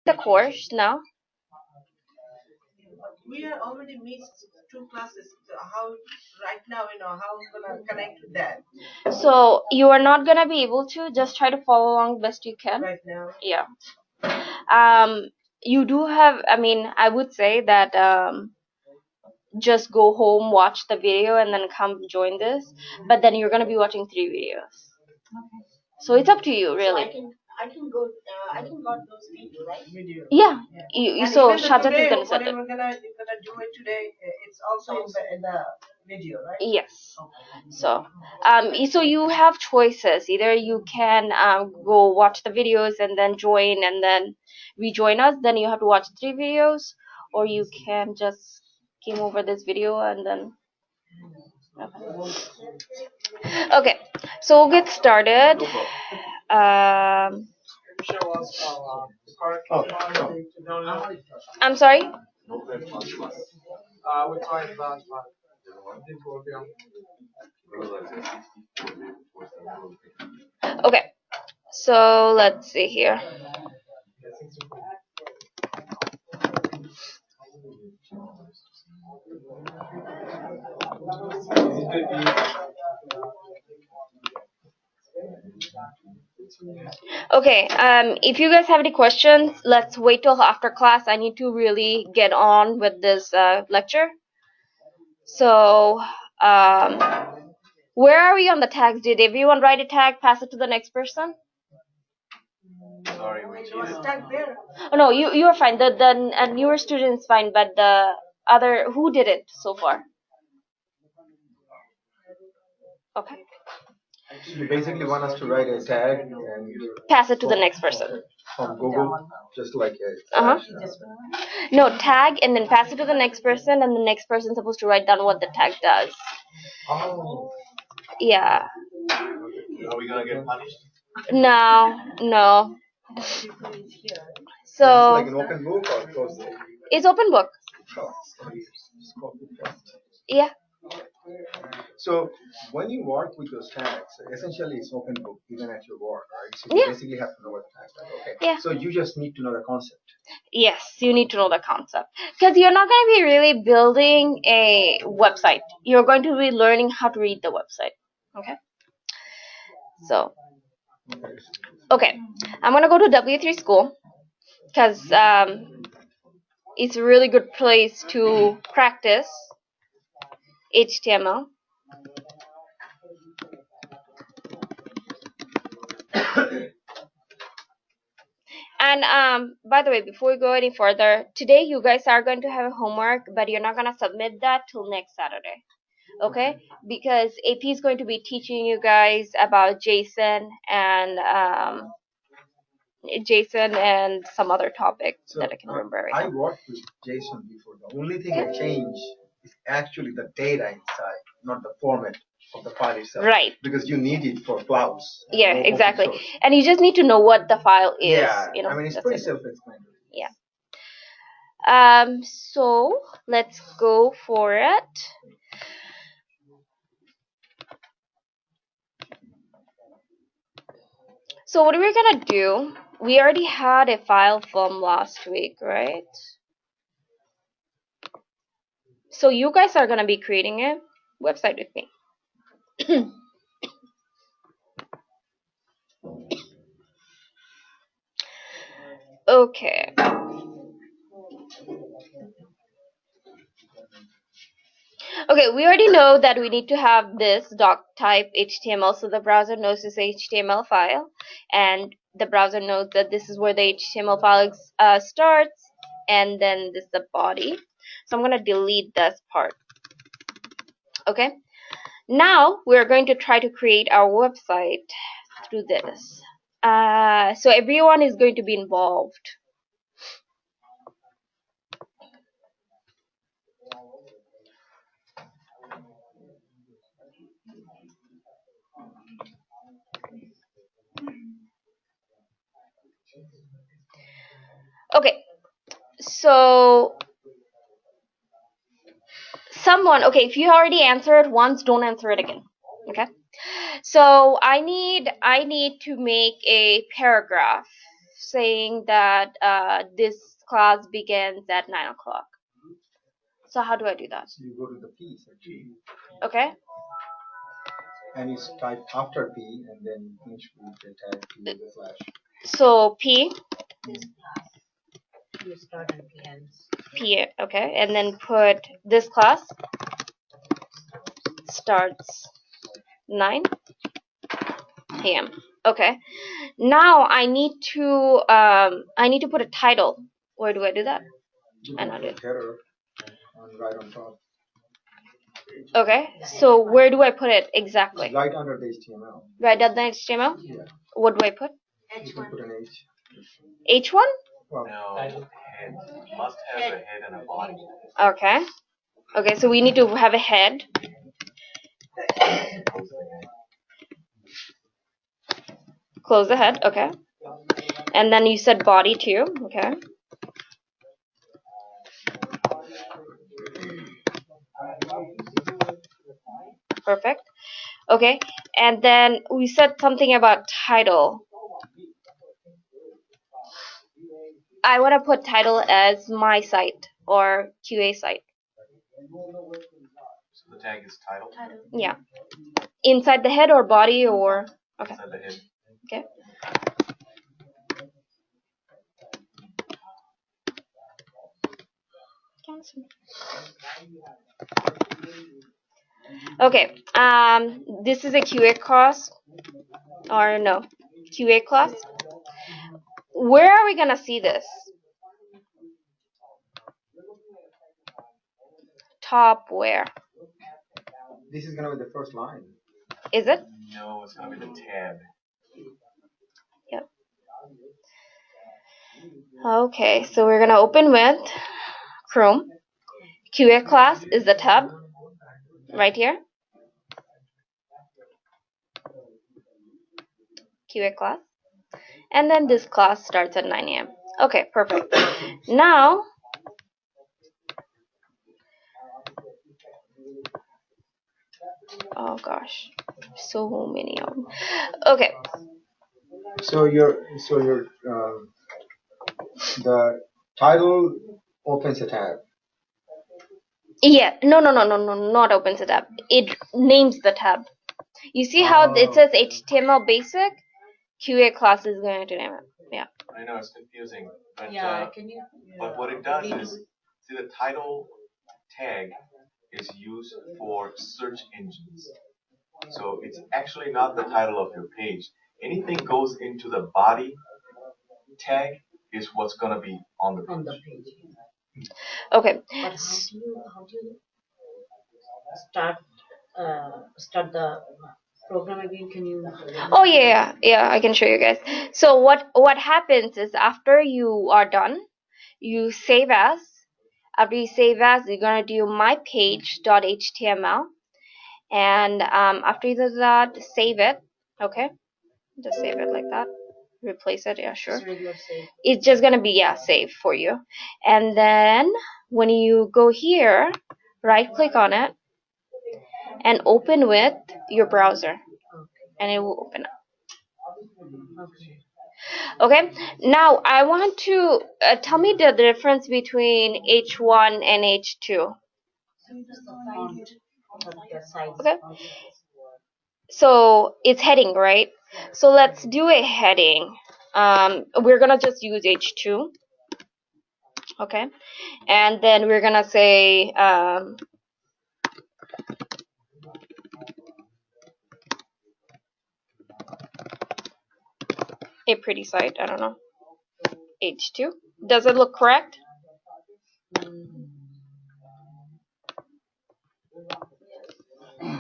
The course now. We are already missed 2 classes. So how right now, how I'm gonna connect with that So you are not gonna be able to. Just try to follow along best you can. right now? Yeah. You do have. I mean, I would say that just go home, watch the video, and then come join this. But then you're gonna be watching 3 videos. So it's up to you, So really. I can got those videos, right? Video. Yeah. Yeah. You And so even the Shajat is today, gonna set whatever it. you're gonna do it today, it's also in the video, right? Yes. Okay. So you have choices. Either you can go watch the videos and then join and then rejoin us. Then you have to watch 3 videos, or you can just came over this video and then. Okay, so we'll get started. Um, I'm sorry. Okay, so let's see here. Okay, if you guys have any questions, let's wait till after class. I need to really get on with this lecture. So, where are we on the tags? Did everyone write a tag, pass it to the next person? Sorry, we was stuck there. Oh no, you're fine. The newer student's fine, but the other, who did it so far? Okay. You basically want us to write a tag and Pass it to the next person. from Google, just like a Uh-huh. No, tag and then pass it to the next person, and the next person's supposed to write down what the tag does. Oh, Yeah. are we gonna get punished? No, no. Is So like an open book or closed book? it's open book. Oh, so you just copy paste. Yeah. So when you work with those tags, essentially it's open book even at your work, right? So you Yeah. basically have to know what tags are. Okay. Yeah. So you just need to know the concept. Yes, you need to know the concept because you're not going to be really building a website. You're going to be learning how to read the website. Okay. So, okay, I'm gonna go to W3 school because it's a really good place to practice HTML. And by the way, before we go any further, today you guys are going to have a homework, but you're not gonna submit that till next Saturday, okay? Because AP is going to be teaching you guys about JSON and some other topic So that I can remember right I now. worked with JSON before. The only thing I changed is actually the data inside, not the format of the file itself. Right. Because you need it for clouds. Yeah, open exactly. source. And you just need to know what the file is. Yeah, You know, I mean it's that's pretty it. self-explanatory. Yeah. So let's go for it. So what we're gonna do, we already had a file from last week, right? So you guys are gonna be creating a website with me. Okay. Okay, we already know that we need to have this doc type HTML, so the browser knows this HTML file, and the browser knows that this is where the HTML file starts, and then this is the body. So I'm gonna delete this part. Okay. Now we're going to try to create our website through this. So everyone is going to be involved. Okay, so someone, okay, if you already answered once, don't answer it again. Okay, so I need to make a paragraph. saying that this class begins at 9 o'clock. So how do I do that? So you go to the P section Okay. and you type after P and then finish with the tag P with the slash. So P, You start and ends. P, okay, and then put this class starts 9 a.m. Okay. Now I need to put a title. Where do I do that? You I can know put it. header on right on top, Okay. So where do I put it exactly? right under the HTML. Right at the HTML? Yeah, What do I put? you can put an H. H1? Well, No, head. Must have a head and a body. Okay. Okay, so we need to have a head. Close the head, okay. And then you said body too, okay. Perfect. Okay, and then we said something about title. I want to put title as my site or QA site. So the tag is title. Yeah. Inside the head or body or okay. Inside the head. Okay. Okay. This is a QA class or no QA class. Where are we gonna see this? Top where? this is gonna be the first line. Is it? No, it's gonna be the tab. Yep. Okay, so we're gonna open with Chrome. QA class is the tab right here. QA class. And then this class starts at 9 a.m. Okay, perfect. Now, oh gosh, so many of them. Okay, So the title opens a tab. yeah, no, not opens a tab. It names the tab. You see how it says HTML basic? QA class is going to name it. Yeah. I know it's confusing, but Yeah, can you? but what it does is, see, the title tag is used for search engines. So it's actually not the title of your page. Anything goes into the body tag is what's gonna be on the page. On the page. Okay. But how do you start the program again? Can you? Oh yeah, I can show you guys. So what happens is after you are done, you save as. After you save as, you're gonna do my page.html, and after you do that, save it. Okay, just save it like that. Replace it, yeah, sure. Just regular save. It's just gonna be save for you, and then when you go here, right click on it and open with your browser, and it will open up. Okay. Okay, now I want to tell me the difference between H1 and H2. The size. Okay, so it's heading, right? So let's do a heading. We're gonna just use H2. Okay, and then we're gonna say a pretty site. I don't know. H2. Does it look correct?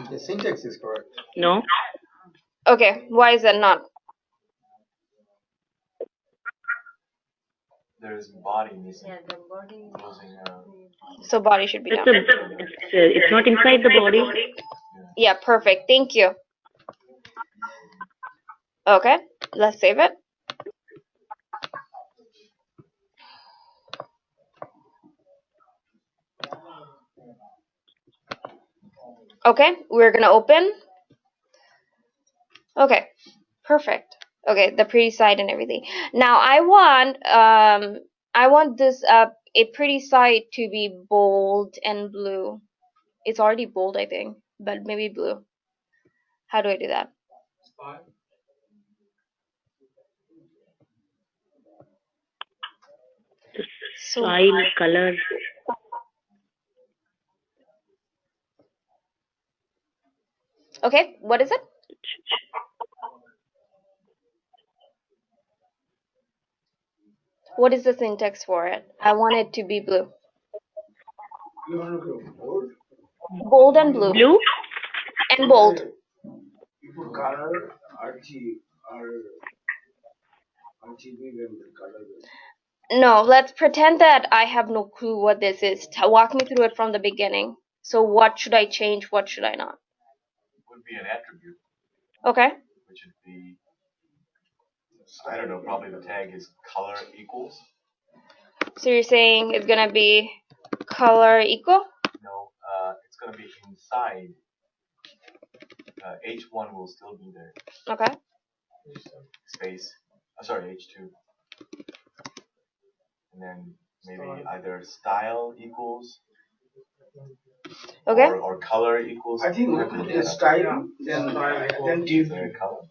The syntax is correct. No. Okay, why is it not? There's body missing. Yeah, the body. Closing. So body should be down. It's not inside the body. Yeah, perfect. Thank you. Okay, let's save it. Okay, we're gonna open. Okay, perfect. Okay, the pretty side and everything. Now I want this a pretty side to be bold and blue. It's already bold, I think, but maybe blue. How do I do that? The So style, color. okay, what is it? What is the syntax for it? I want it to be blue. You want to go bold? Bold and blue. Blue? And bold. You put color, RG, or RGB when the color is. No, let's pretend that I have no clue what this is. Walk me through it from the beginning. So what should I change? What should I not? Would be an attribute, Okay. which would be, I don't know, probably the tag is color equals. So you're saying it's gonna be color equal? No, it's going to be inside. H1 will still be there. Okay. Space. Sorry, H2. And then maybe either style equals Okay. or color equals. I think we put the style, then div color.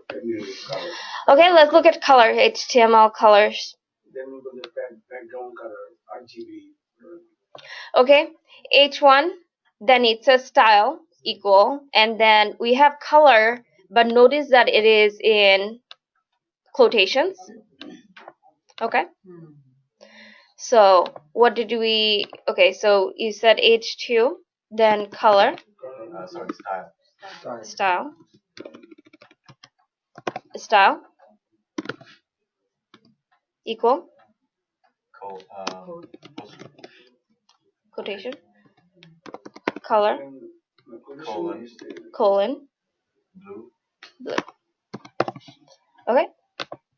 color. Okay, let's look at color, HTML colors. Then we put the background color, RGB. Okay, H1, then it says style equal, and then we have color, but notice that it is in quotations. Okay. So what did we, okay, so you said H2, then color, Sorry, style. style, style, equal, quotation, color, Colon, colon, blue, blue. Okay.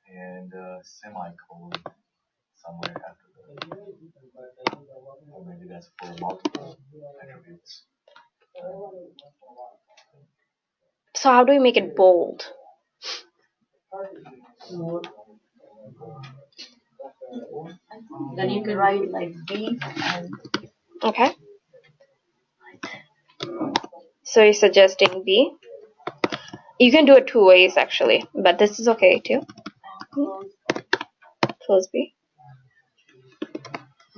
and semicolon somewhere after the. Or maybe that's for multiple attributes. So how do we make it bold? Then you can write like B and Okay. So you're suggesting B. You can do it two ways actually, but this is okay too. Close B.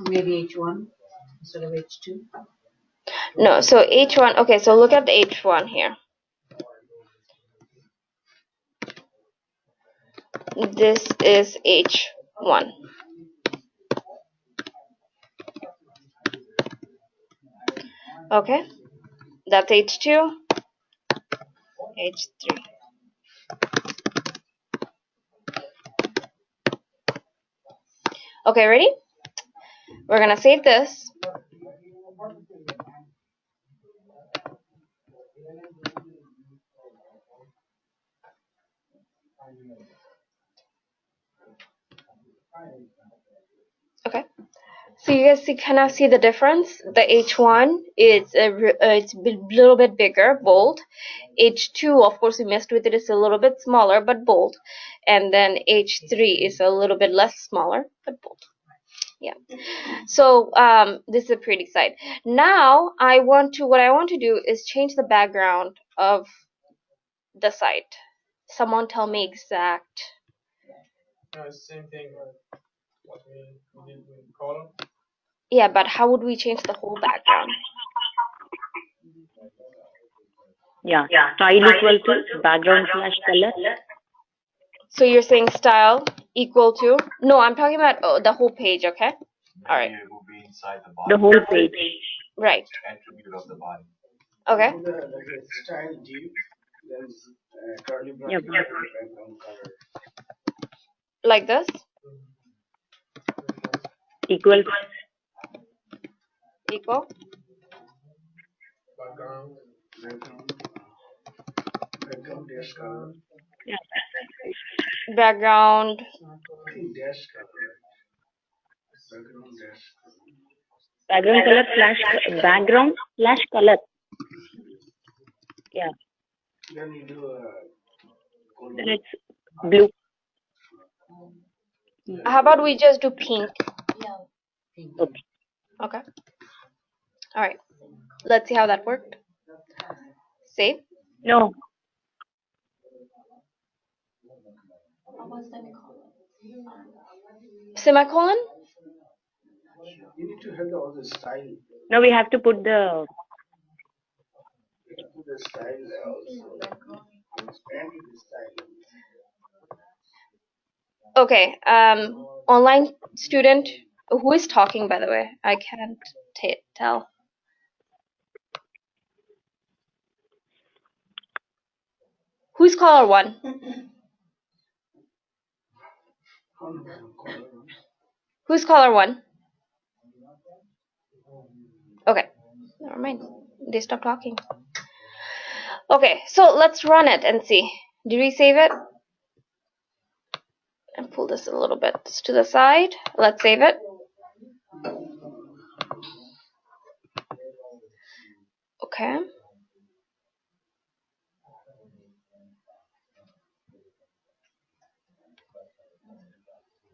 maybe H1 instead of H2. No, so H1. Okay, so look at the H1 here. This is H1. Okay, that's H2, H3. Okay, ready? We're gonna save this. Okay. So you guys kind of see the difference. The H1 is it's a little bit bigger, bold. H2, of course, we messed with it. It's a little bit smaller but bold, and then H3 is a little bit less smaller but bold. Yeah. So this is a pretty site. Now what I want to do is change the background of the site. Someone tell me exact. Same thing. What we did with column. Yeah, but how would we change the whole background? Yeah. Style equal to background slash color. So you're saying style equal to? No, I'm talking about the whole page, okay? All right. Maybe it will be inside the The body. whole page. Right. Attribute of the body. Okay. Put the style div, then curly Yeah. bracket, background color. Like this? Equal. Equal. Background. Background dash color. Yeah. Background. I think dash color. Background dash color. Background color slash background slash color. Yeah. Then you do Then it's Blue. How about we just do pink? Okay. Okay. All right. Let's see how that worked. Save. No. Semicolon. You need to have the other style. No, we have to put the. Put the style also. Expand the style. Okay. Online student. Who is talking, by the way? I can't tell. Who's caller one? Who's caller one? Okay. Never mind. They stopped talking. Okay, so let's run it and see. Did we save it? And pull this a little bit to the side. Let's save it. Okay.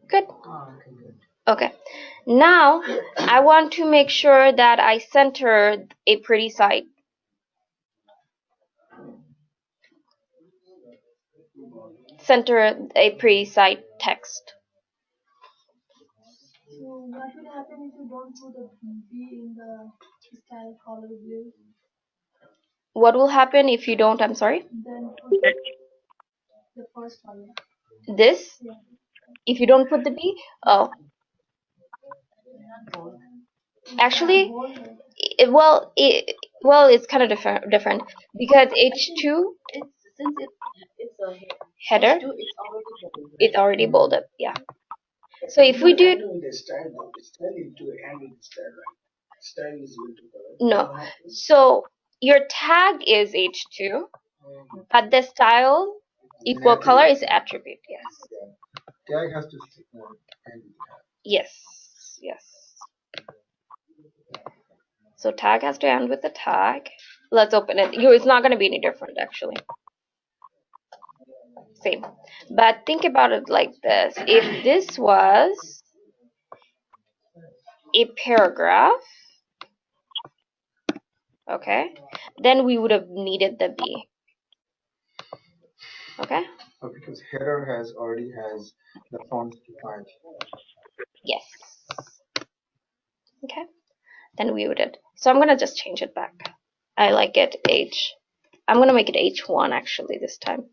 Good. Okay. Now I want to make sure that I center a pretty site. Center a pretty site text. So what will happen if you don't put a B in the style color blue? What will happen if you don't? I'm sorry. Then put the first one. This. Yeah. If you don't put the B. Oh. Actually, well, it's kind of different because H2. Since it's a Header. It's already bolded. Yeah. So if we do The style, though, the style into and with the style, right? Style is into color. no, so your tag is H2, but the style equal color is attribute. Yes. Tag has to end with tag. Yes. Yes. So tag has to end with the tag. Let's open it. It's not going to be any different actually. Same. But think about it like this. If this was a paragraph, okay, then we would have needed the B. Okay? Oh, because header already has the font defined. Yes. Okay. Then we would. So I'm gonna just change it back. I like it H. I'm gonna make it H1 actually this time.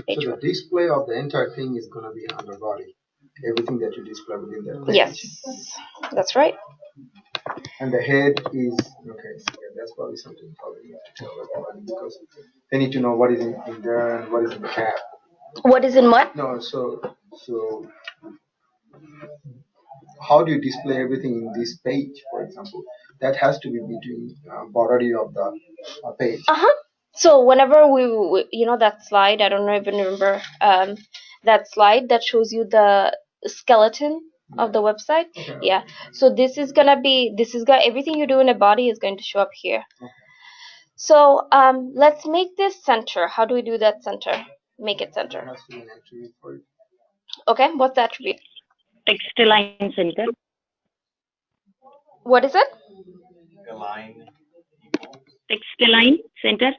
H1. So the display of the entire thing is gonna be under body. Everything that you display within that page. Yes, that's right. And the head is okay. So yeah, that's probably something probably you have to tell everybody because they need to know what is in there and what is in the cap. What is in what? No, so how do you display everything in this page, for example? That has to be between body of the page. So whenever we that slide, I don't even remember that slide that shows you the skeleton of the website. Okay. Yeah. So this is gonna everything you do in a body is going to show up here. Okay. So let's make this center. How do we do that center? Make it center. There has to be an attribute for it. Okay. What's the attribute? Text align center. What is it? Align equals. Text align center.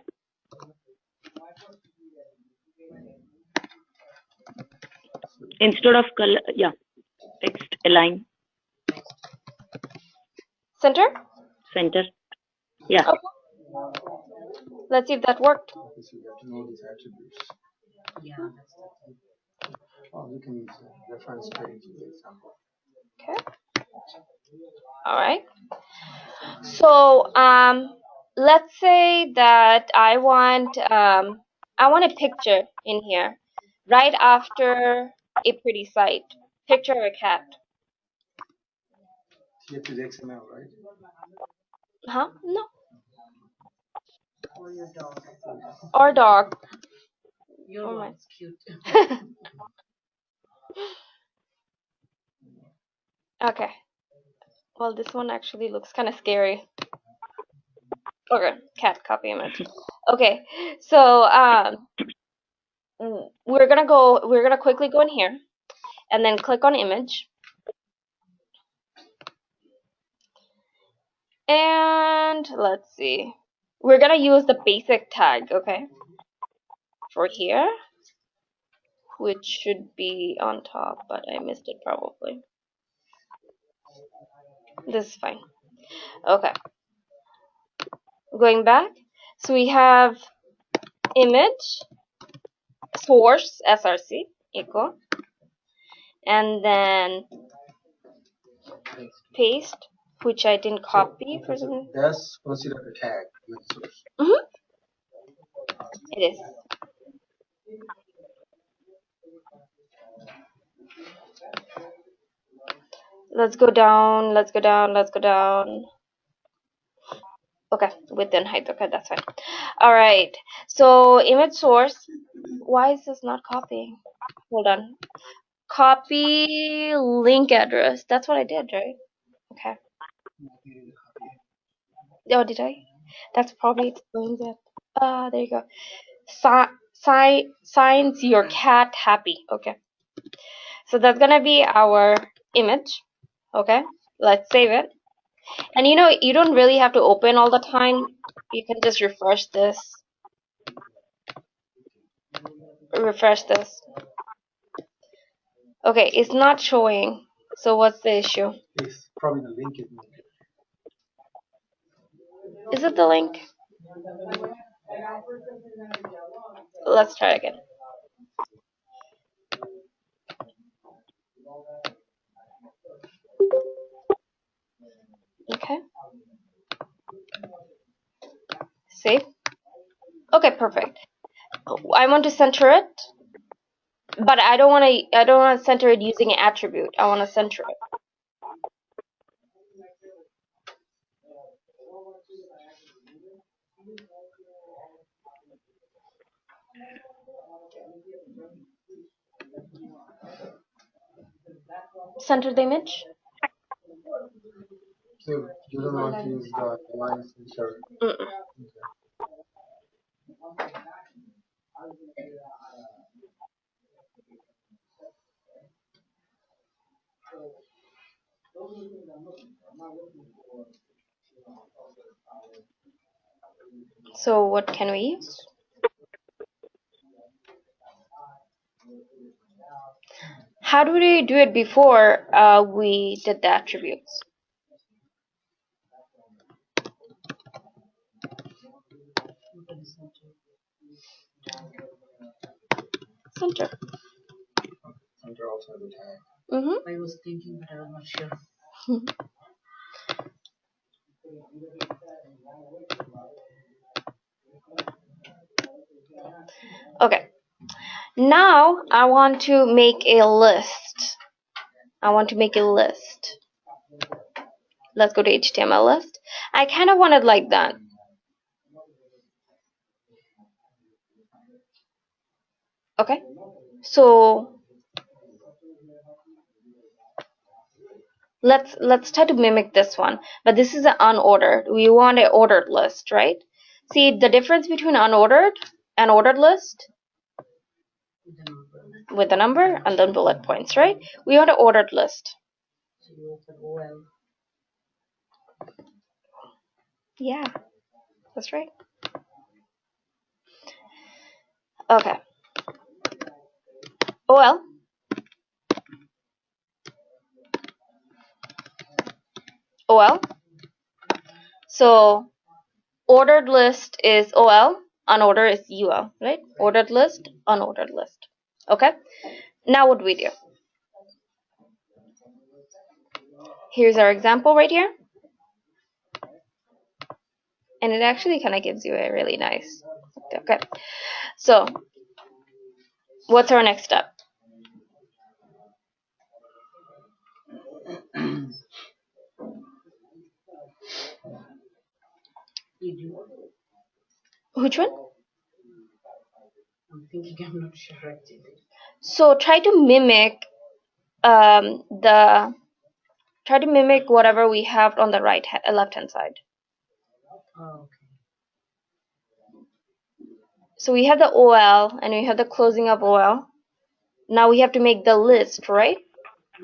Instead of color, yeah. Text align Center? center. Yeah. Okay. Let's see if that worked. Okay, so you have to know these attributes. Yeah. Oh, you can use a reference page, for example. Okay. All right. So let's say that I want a picture in here right after a pretty site. Picture of a cat. You have to use XML, right? Huh? No. Or your dog. Or dog. Your Oh one's cute. Okay. Well, this one actually looks kind of scary. Okay, cat copy image. Okay, so we're gonna quickly go in here and then click on image. And let's see. We're gonna use the basic tag, okay? For here, which should be on top, but I missed it probably. This is fine. Okay. Going back. So we have image source src equal, and then paste, which I didn't copy for some reason. That's considered a tag with source. It is. Let's go down, let's go down, let's go down. Okay, within height, okay, that's fine. Alright, so image source. Why is this not copying? Hold on. Copy link address. That's what I did, right? Okay. Oh, did I? That's probably explains it. There you go. Signs your cat happy. Okay. So that's gonna be our image. Okay. Let's save it. And you know, you don't really have to open all the time. You can just refresh this. Refresh this. Okay, it's not showing. So what's the issue? It's probably the link is not there. Is it the link? Let's try again. Okay. Save. Okay, perfect. I want to center it, but I don't want to. I don't want to center it using an attribute. I want to center it. Center the image. So you don't want to use the line center. Mm-mm. So what can we use? How do we do it before we did the attributes? Center. Center also has a tag. I was thinking, but I was not sure. Okay. Now I want to make a list. I want to make a list. Let's go to HTML list. I kind of want it like that. Okay. So let's try to mimic this one, but this is an unordered. We want an ordered list, right? See the difference between unordered and ordered list with the number and then bullet points, right? We want an ordered list. So you open OL. Yeah, that's right. Okay. OL. OL. So ordered list is OL, unordered is UL, right? Ordered list, unordered list. Okay. Now what do we do? Here's our example right here. And it actually kind of gives you a really nice. Okay. So what's our next step? Which one? I'm thinking, I'm not sure actually. So try to mimic whatever we have on the left hand side. Oh, okay. So we have the OL and we have the closing of OL. Now we have to make the list, right?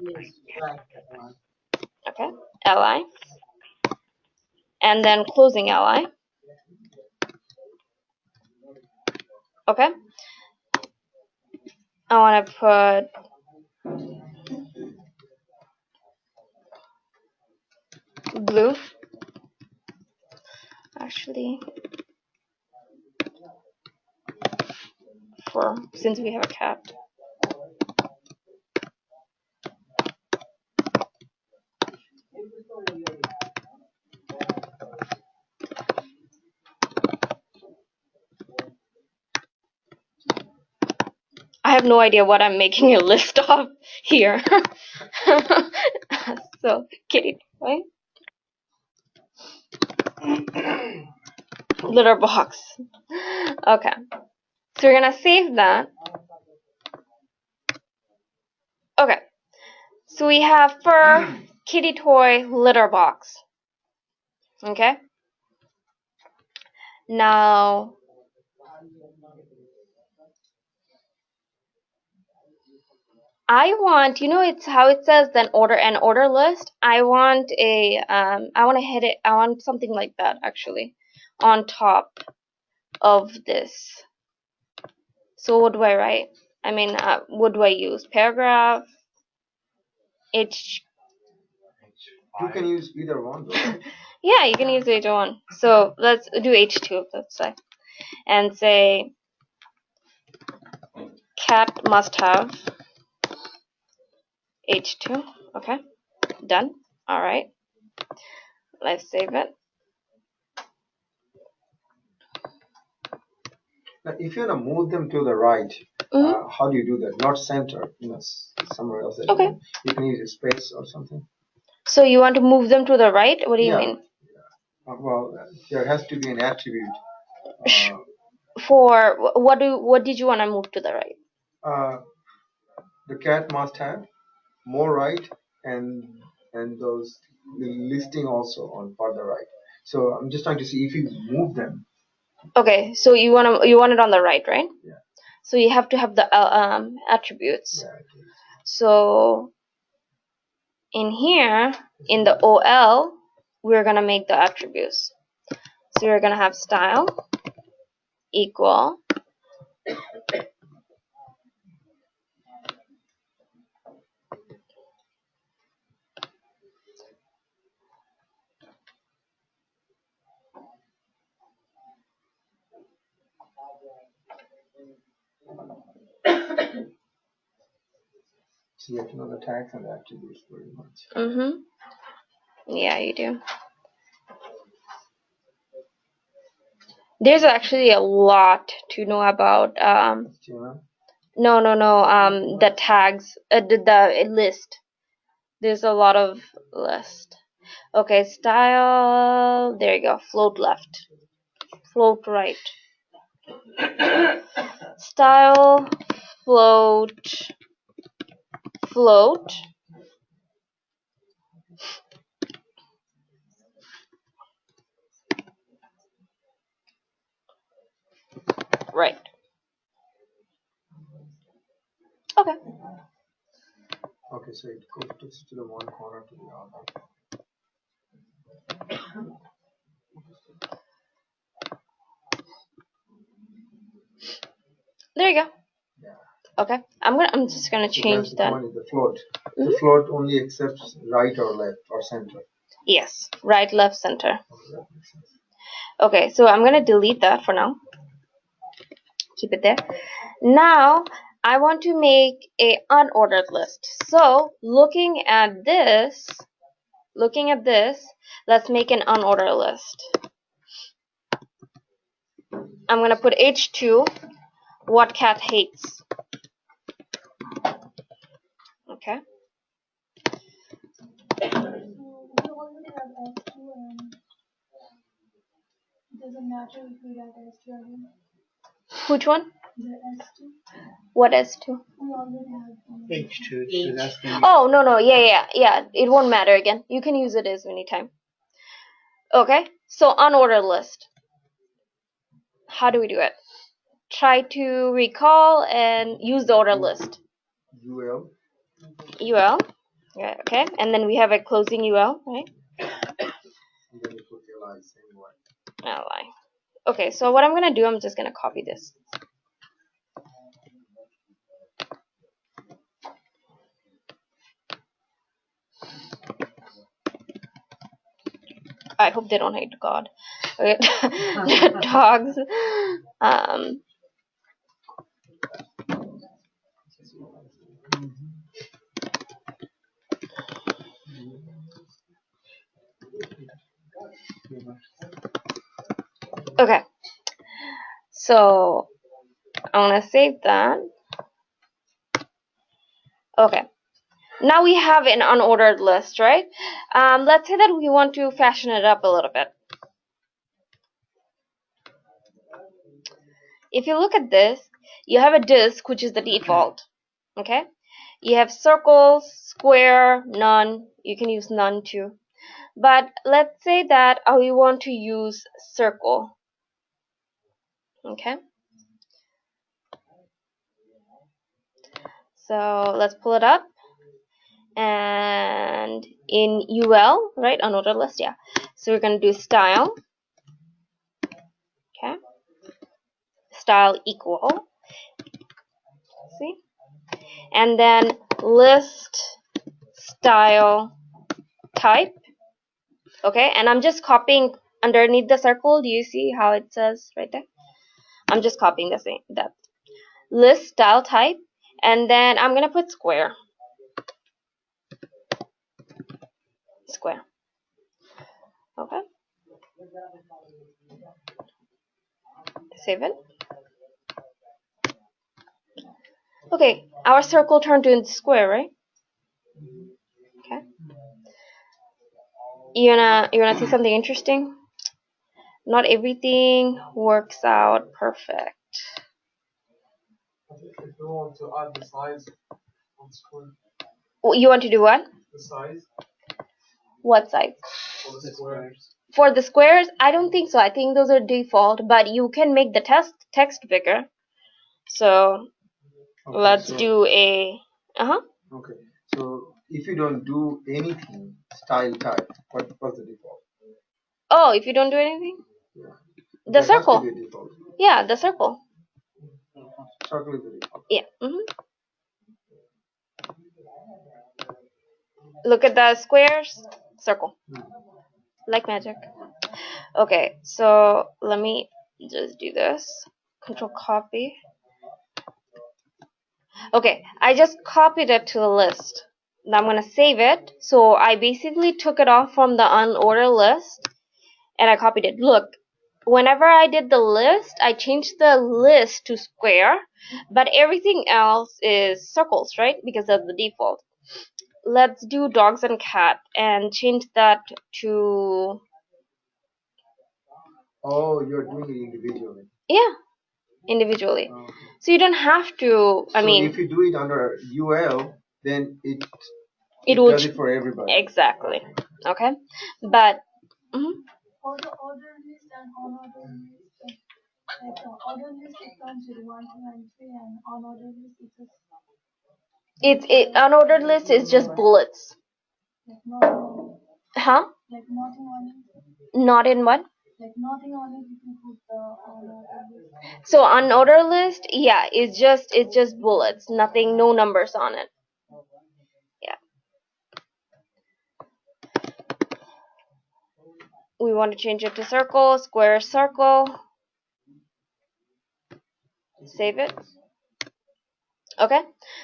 Yes, right. Okay, li, and then closing li. Okay, I want to put blue. Actually, since we have a cat. I have no idea what I'm making a list of here. So, kitty toy. Litter box. Okay. So we're gonna save that. Okay. So we have fur, kitty toy, litter box. Okay. Now I want, it's how it says then an order list. I want I want something like that actually on top of this. So what do I write? I mean, what do I use? Paragraph, H. You can use either one, though, right? Yeah, you can use H1. So let's do H2, let's say, and say cat must have H2. Okay, done. All right, let's save it. Now, if you want to move them to the right, how do you do that? Not center, somewhere else. Okay. You can use a space or something. So you want to move them to the right? What do you mean? Well, there has to be an attribute. For what did you want to move to the right? The cat must have more right and those listing also on further right. So I'm just trying to see if you move them. Okay, so you want it on the right, right? Yeah. So you have to have the attributes. Yeah. So in here, in the OL, we're gonna make the attributes. So we're gonna have style equal So you have to know the tags and the attributes very much. Yeah, you do. There's actually a lot to know about. No. The tags, the list. There's a lot of list. Okay, style. There you go. Float left. Float right. Style. Float. Float. Right. Okay. Okay, so it goes to the one corner to the other. There you go. Yeah. Okay. I'm just gonna change that. The float. The float only accepts right or left or center. Yes. Right, left, center. Okay, that makes sense. Okay, so I'm gonna delete that for now. Keep it there. Now I want to make a unordered list. So looking at this, let's make an unordered list. I'm gonna put H2, what cat hates. Okay. We already have S2 and it doesn't matter if we write S2 again. Which one? The S2. What S2? We already have H2. So that's going Oh, no. Yeah. It won't matter again. You can use it as anytime. Okay. So unordered list. How do we do it? try to recall and use the order list. UL. UL. Yeah, okay. And then we have a closing UL, right? And then you put LI, same way. LI. Okay, so what I'm gonna do, I'm just gonna copy this. I hope they don't hate God. Okay. Dogs. Um, okay. So I'm gonna save that. Okay. Now we have an unordered list, right? Let's say that we want to fashion it up a little bit. If you look at this, you have a disk, which is the default. Okay. You have circles, square, none. You can use none too. But let's say that we want to use circle. Okay. So let's pull it up. And in UL, right, unordered list, yeah. So we're going to do style. Okay. Style equal. See? And then list style type. Okay, and I'm just copying underneath the circle. Do you see how it says right there? I'm just copying the same that list style type, and then I'm gonna put square. Square. Okay. Save it. Okay, our circle turned into square, right? Okay. You wanna see something interesting? Not everything works out perfect. If you want to add the size on screen, You want to do what? the size What size? for the squares. For the squares, I don't think so. I think those are default, but you can make the text bigger. So Okay, let's so, do a Okay, so if you don't do anything, style type, what's the default? Oh, if you don't do anything, Yeah. the There has to circle. be a default. Yeah, the circle. Circle is the default. Yeah. Look at the squares. Circle. Like magic. Okay, so let me just do this. Control copy. Okay, I just copied it to the list. Now I'm gonna save it. So I basically took it off from the unordered list and I copied it. Look, whenever I did the list, I changed the list to square, but everything else is circles, right? Because of the default. Let's do dogs and cat and change that to, Oh, you're doing it individually. yeah, individually. Okay. So you don't have to, I So mean, if you do it under UL, then it it will does it for everybody. exactly. Okay, but For the order list and unordered list, like order list it comes with 1, 2, and 3, and unordered list it's just unordered list is just bullets. like nothing, Huh? like nothing on it, Not in what? like nothing on it. You can put the unordered list. So unordered list, yeah, it's just bullets, nothing, no numbers on it. Yeah. We want to change it to circle, square, circle. Save it. Okay.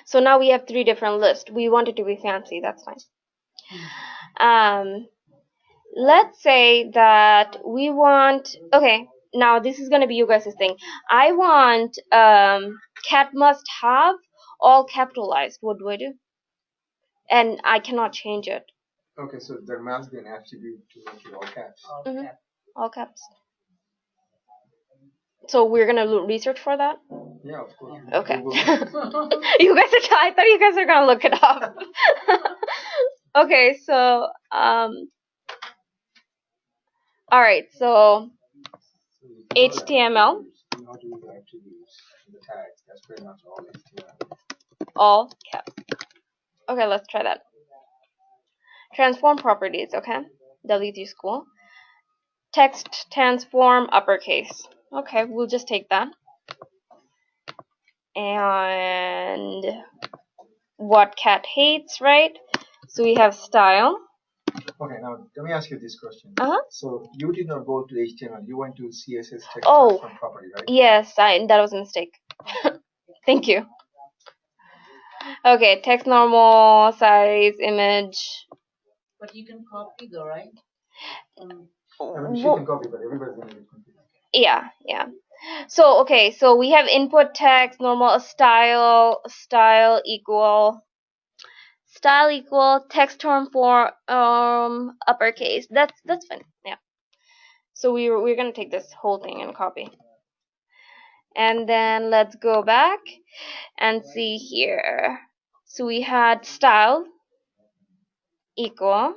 So now we have 3 different lists. We want it to be fancy. That's fine. Let's say that we want. Okay. Now this is gonna be you guys' thing. I want cat must have all capitalized. What do I do? And I cannot change it. Okay, so there must be an attribute to make it all caps. All caps. So we're gonna research for that. Yeah, of course. Okay. Google. You guys are. I thought you guys are gonna look it up. Okay, so all right, so HTML. Not use the attributes in the tags. That's pretty much all HTML. All caps. Okay, let's try that. Transform properties, okay? W3 school. Text transform uppercase. Okay, we'll just take that. And what cat hates, right? So we have style. Okay, now let me ask you this question. Uh-huh. So you did not go to HTML. You went to CSS text Oh, transform property, right? yes, that was a mistake. Thank you. Okay, text normal, size, image. But you can copy though, right? I mean, she can copy, but everybody's going to be confused. Yeah. So okay, so we have input text, normal, style equal text term for uppercase. That's fine. Yeah. So we're gonna take this whole thing and copy. And then let's go back and see here. So we had style equal,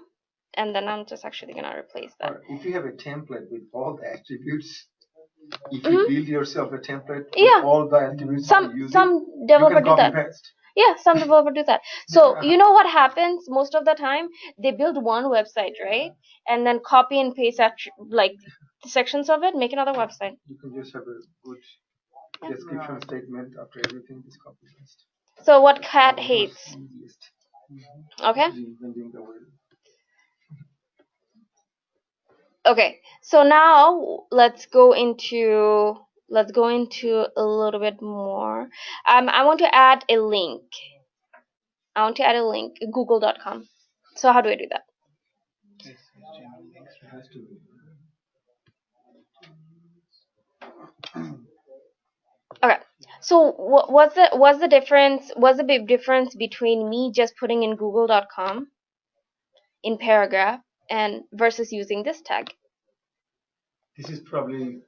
and then I'm just actually gonna replace that. Or if you have a template with all the attributes, if you build yourself a template with Yeah. all the attributes Some you use developer you can do copy that. paste. Yeah, some developer do that. So you know what happens most of the time? They build one website, right? And then copy and paste like sections of it, make another website. You can just have a good description statement after everything is copy paste. So what cat hates? Easiest. Okay. Reinventing the wheel. Okay. So now let's go into a little bit more. I want to add a link. Google.com. So how do I do that? It has to be. Okay. So what's the difference? What's the big difference between me just putting in Google.com in paragraph and versus using this tag? This is probably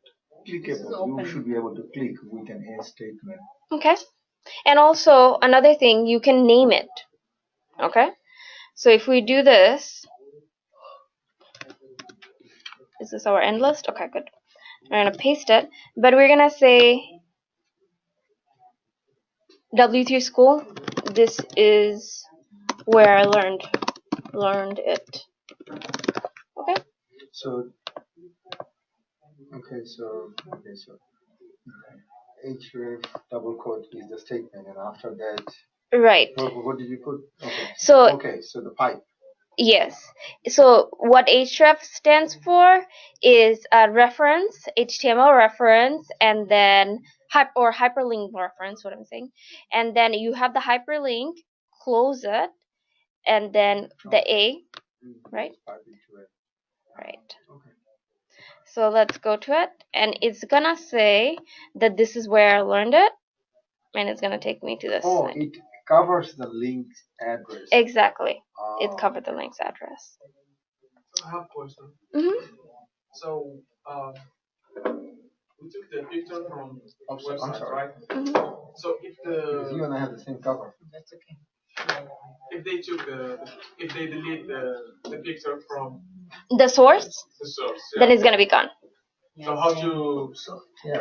clickable. You should be able to click with an A statement. Okay. And also another thing, you can name it. Okay. So if we do this, is this our end list? Okay, good. We're gonna paste it, but we're gonna say W3 school. This is where I learned it. Okay. So href double quote is the statement, and after that, Right. what did you put? Okay. So So the pipe. yes. So what href stands for is a reference, HTML reference, and then hyperlink reference, what I'm saying. And then you have the hyperlink, close it, and then the A, right? Right. Okay. So let's go to it, and it's gonna say that this is where I learned it, and it's gonna take me to this site. It covers the link address. Exactly. It covered the link's address. So I have a question. So we took the picture from website, right? So if you and I have the same cover. That's okay. if they delete the picture from The source, yeah. then it's gonna be gone. So how to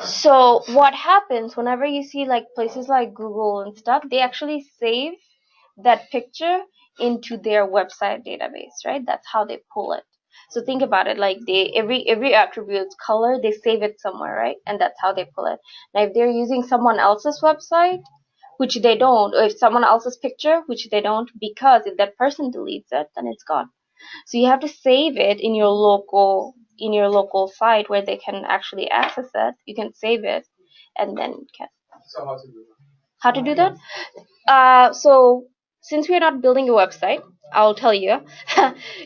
So what happens whenever you see like places like Google and stuff, they actually save that picture into their website database, right? That's how they pull it. So think about it, like they every attribute color, they save it somewhere, right? And that's how they pull it. Now if they're using someone else's website, which they don't, or if someone else's picture, which they don't, because if that person deletes it, then it's gone. So you have to save it in your local site where they can actually access it. You can save it, and then so how to do that? how to do that? So since we're not building a website, I'll tell you.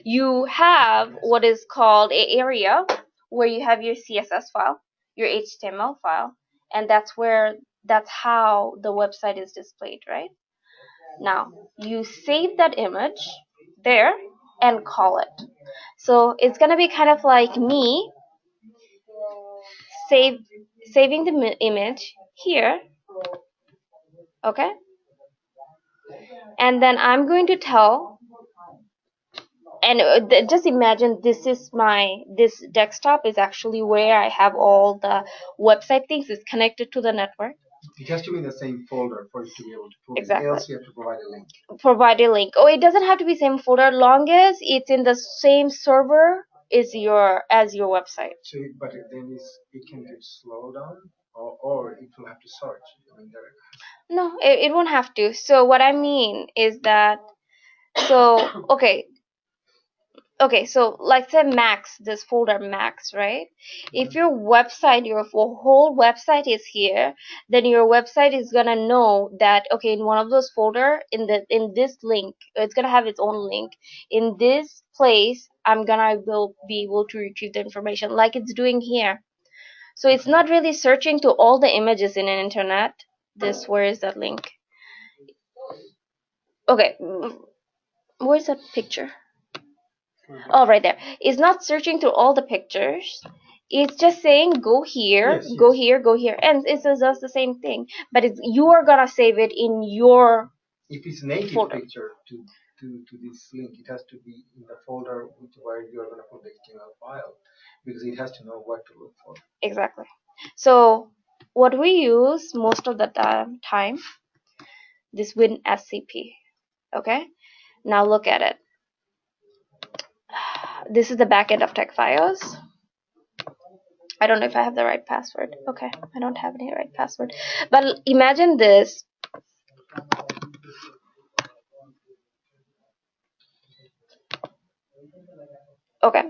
You have what is called a area where you have your CSS file, your HTML file, and that's how the website is displayed, right? Now you save that image there and call it. So it's gonna be kind of like me saving the image here, okay? And then I'm going to tell And just imagine this desktop is actually where I have all the website things. It's connected to the network. It has to be in the same folder for you to be able to pull Exactly. it. Else you have to provide a link. Provide a link. Oh, it doesn't have to be same folder, long as it's in the same server as your website. So, but then it can get slowed down, or it will have to search. I mean, No, it won't have to. So what I mean is that, so okay, so like say Max, this folder Max, right? If your website, your whole website is here, then your website is gonna know that, okay, in one of those folder, in this link, it's gonna have its own link. In this place, will be able to retrieve the information like it's doing here. So it's not really searching to all the images in an internet. Where is that link? Okay, where's that picture? Oh, right there. It's not searching through all the pictures. It's just saying go here, Yes, go yes. here, go here, and it does the same thing. But you are gonna save it in your if it's native folder. picture to this link, it has to be in the folder where you are going to put the HTML file, because it has to know what to look for. Exactly. So what we use most of the time, this WinSCP. Okay. Now look at it. This is the backend of TechFios. I don't know if I have the right password. Okay, I don't have any right password. But imagine this. Okay.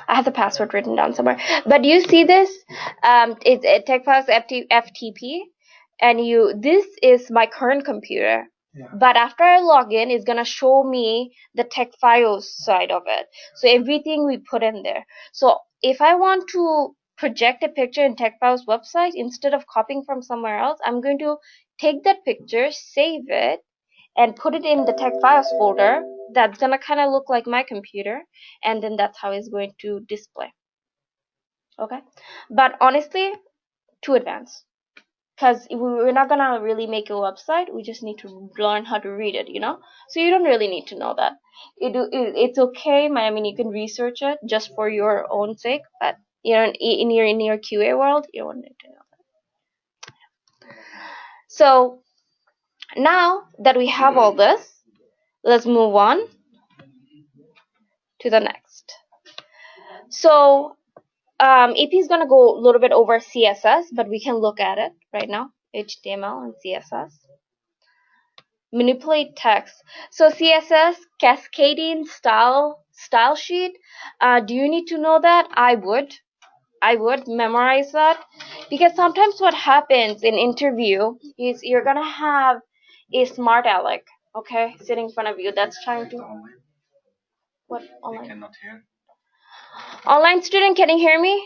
I have the password written down somewhere. But you see this? It's a TechFiles FTP, and this is my current computer. Yeah. But after I log in, it's gonna show me the TechFiles side of it. So everything we put in there. So if I want to project a picture in TechFiles website, instead of copying from somewhere else, I'm going to take that picture, save it, and put it in the TechFiles folder. That's gonna kind of look like my computer, and then that's how it's going to display. Okay, but honestly, too advanced, because we're not gonna really make a website. We just need to learn how to read it, so you don't really need to know that. It's okay. I mean, you can research it just for your own sake, but in your QA world, you don't need to know that. So now that we have all this, let's move on to the next. So AP is going to go a little bit over CSS, but we can look at it right now. HTML and CSS. Manipulate text. So CSS, cascading style sheet. Do you need to know that? I would memorize that, because sometimes what happens in interview is you're gonna have a smart aleck, okay, sitting in front of you that's trying to. What online? They cannot hear. Online student, can you hear me?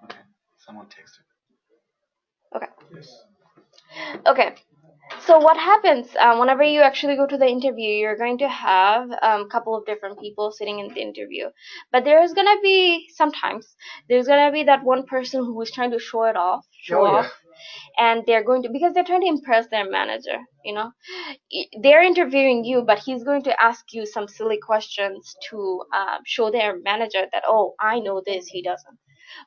Okay, someone texted. Okay. Okay. So what happens whenever you actually go to the interview? You're going to have a couple of different people sitting in the interview, but there's gonna be that one person who is trying to show off, and they're going to, because they're trying to impress their manager. They're interviewing you, but he's going to ask you some silly questions to show their manager that, oh, I know this, he doesn't.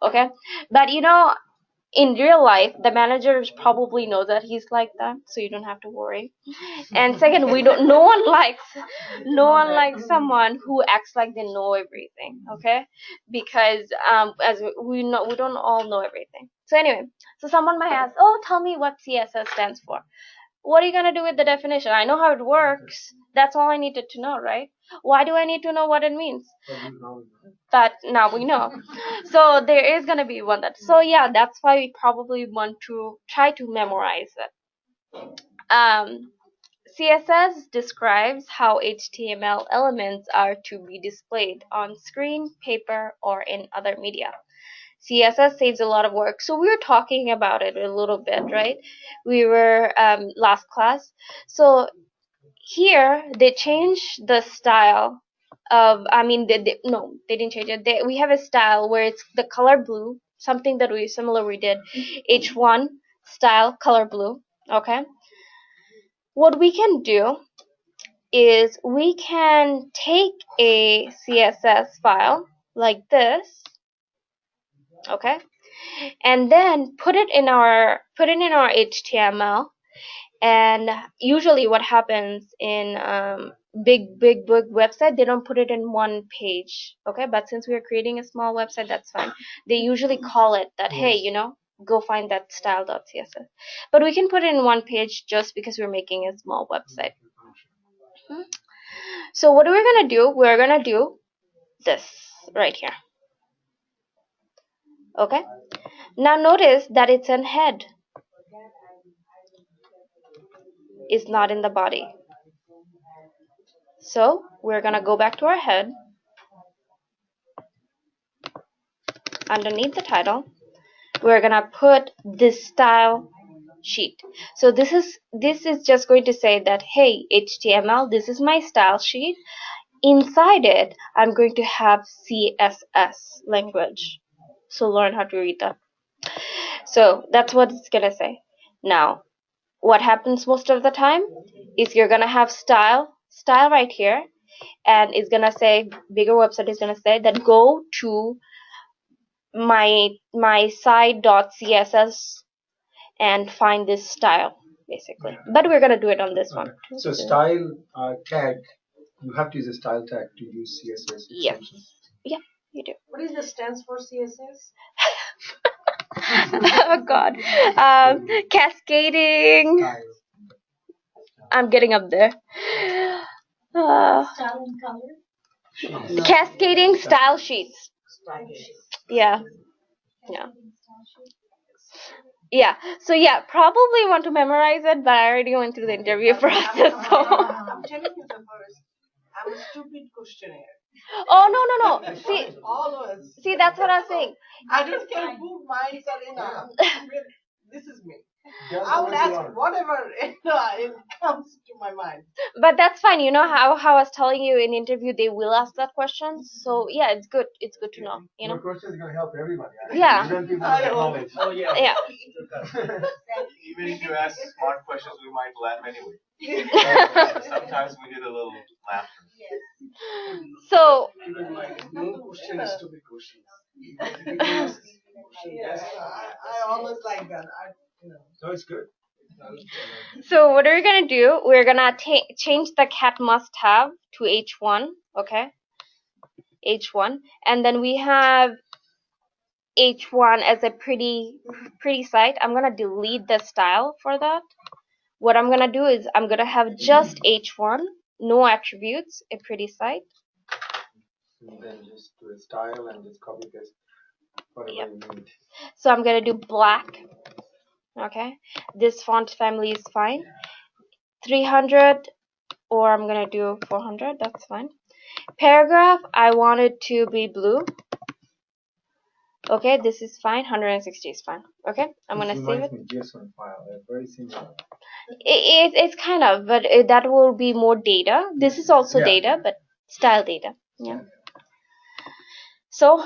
Okay, but in real life, the managers probably know that he's like that, so you don't have to worry. And second, we don't. No one likes someone who acts like they know everything. Okay, because as we don't all know everything. So anyway, so someone might ask, oh, tell me what CSS stands for. What are you gonna do with the definition? I know how it works. That's all I needed to know, right? Why do I need to know what it means? But now we know. So there is gonna be one that. So yeah, that's why we probably want to try to memorize it. CSS describes how HTML elements are to be displayed on screen, paper, or in other media. CSS saves a lot of work. So we were talking about it a little bit, right? We were last class. So here they changed the style of, I mean, no, they didn't change it. We have a style where it's the color blue, something that we did. H1 style color blue. Okay. What we can do is we can take a CSS file like this, okay, and then put it in our HTML. And usually what happens in big website, they don't put it in one page, okay, but since we are creating a small website, that's fine. They usually call it that, hey, go find that style.css, but we can put it in one page just because we're making a small website. So what we're gonna do, we're gonna do this right here, okay. Now notice that it's in head, is not in the body. So we're gonna go back to our head. Underneath the title, we're gonna put this style sheet. So this is just going to say that, hey, HTML, this is my style sheet. Inside it, I'm going to have CSS language. So learn how to read that. So that's what it's gonna say. Now, what happens most of the time is you're gonna have style right here, and it's gonna say, bigger website is gonna say that go to my site.css and find this style, basically. But we're gonna do it on this one. So style tag, you have to use a style tag to use CSS extension. Yeah, you do. What is the stands for CSS? Oh God, cascading. Style. I'm getting up there. Style and color. Cascading style sheets. Style sheet. Yeah. Yeah. So yeah, probably want to memorize it, but I already went through the interview process. So. I'm telling you the first. I'm a stupid questionnaire. Oh no. See, Always. see, that's what I was saying. I don't care who minds are in. This is me. I would ask whatever it comes to my mind. But that's fine. You know how I was telling you in interview, they will ask that question. So yeah, it's good. It's good to know. Your question is going to help everybody. Yeah. You don't give them the knowledge. Oh yeah. Yeah. Even if you ask smart questions, we might laugh anyway. Sometimes we need a little laughter. So. No question is stupid questions. Yes, I always like that. So it's good. So what are we gonna do? We're gonna change the cat must have to H1, okay? H1, and then we have H1 as a pretty site. I'm gonna delete the style for that. What I'm gonna do is I'm gonna have just H1, no attributes, a pretty site. And then just do a style and just copy paste whatever you need. So I'm gonna do black. Okay, this font family is fine. 300, or I'm gonna do 400. That's fine. Paragraph, I want it to be blue. Okay, this is fine. 160 is fine. Okay, I'm gonna save it. JSON file. They're very similar. It's kind of, but that will be more data. This is also data, but style data. Yeah. So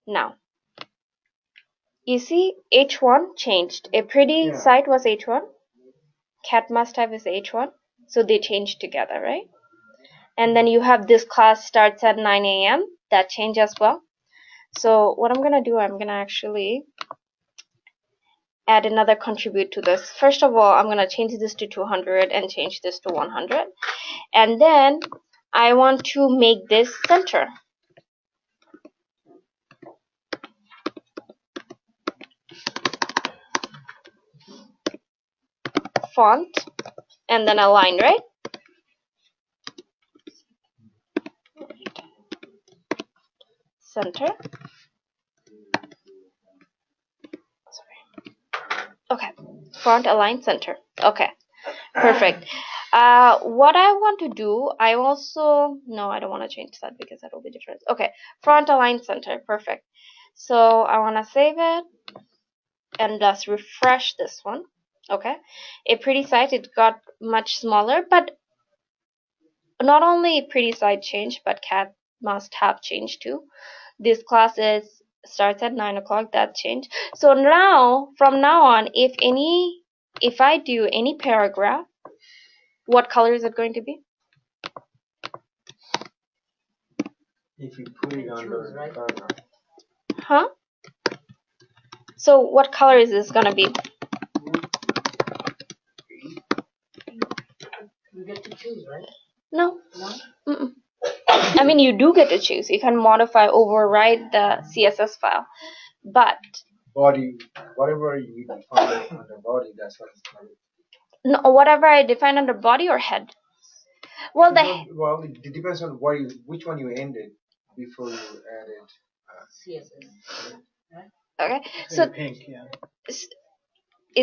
now you see H1 changed. A pretty site was H1. Cat must have is H1. So they changed together, right? And then you have this class starts at 9 a.m. That changed as well. So what I'm gonna do, I'm gonna actually add another contribute to this. First of all, I'm gonna change this to 200 and change this to 100. And then I want to make this center. Font and then a line, right? Center. Okay, font, align, center. Okay, perfect. What I want to do, I also, no, I don't want to change that because that will be different. Okay, front, align, center. Perfect. So I want to save it and just refresh this one. Okay, a pretty site, it got much smaller, but not only pretty side changed, but cat must have changed too. This class starts at 9 o'clock. That changed. So now, from now on, if I do any paragraph, what color is it going to be? If you put it under paragraph. Huh? So what color is this gonna be? You get to choose, right? No. No? Mm-mm. I mean, you do get to choose. You can modify, override the CSS file, but Body, whatever you define under body, that's what it's going to be. no, whatever I define under body or head. Well, Well, it depends on which one you ended before you added. CSS. okay. So pink, yeah. is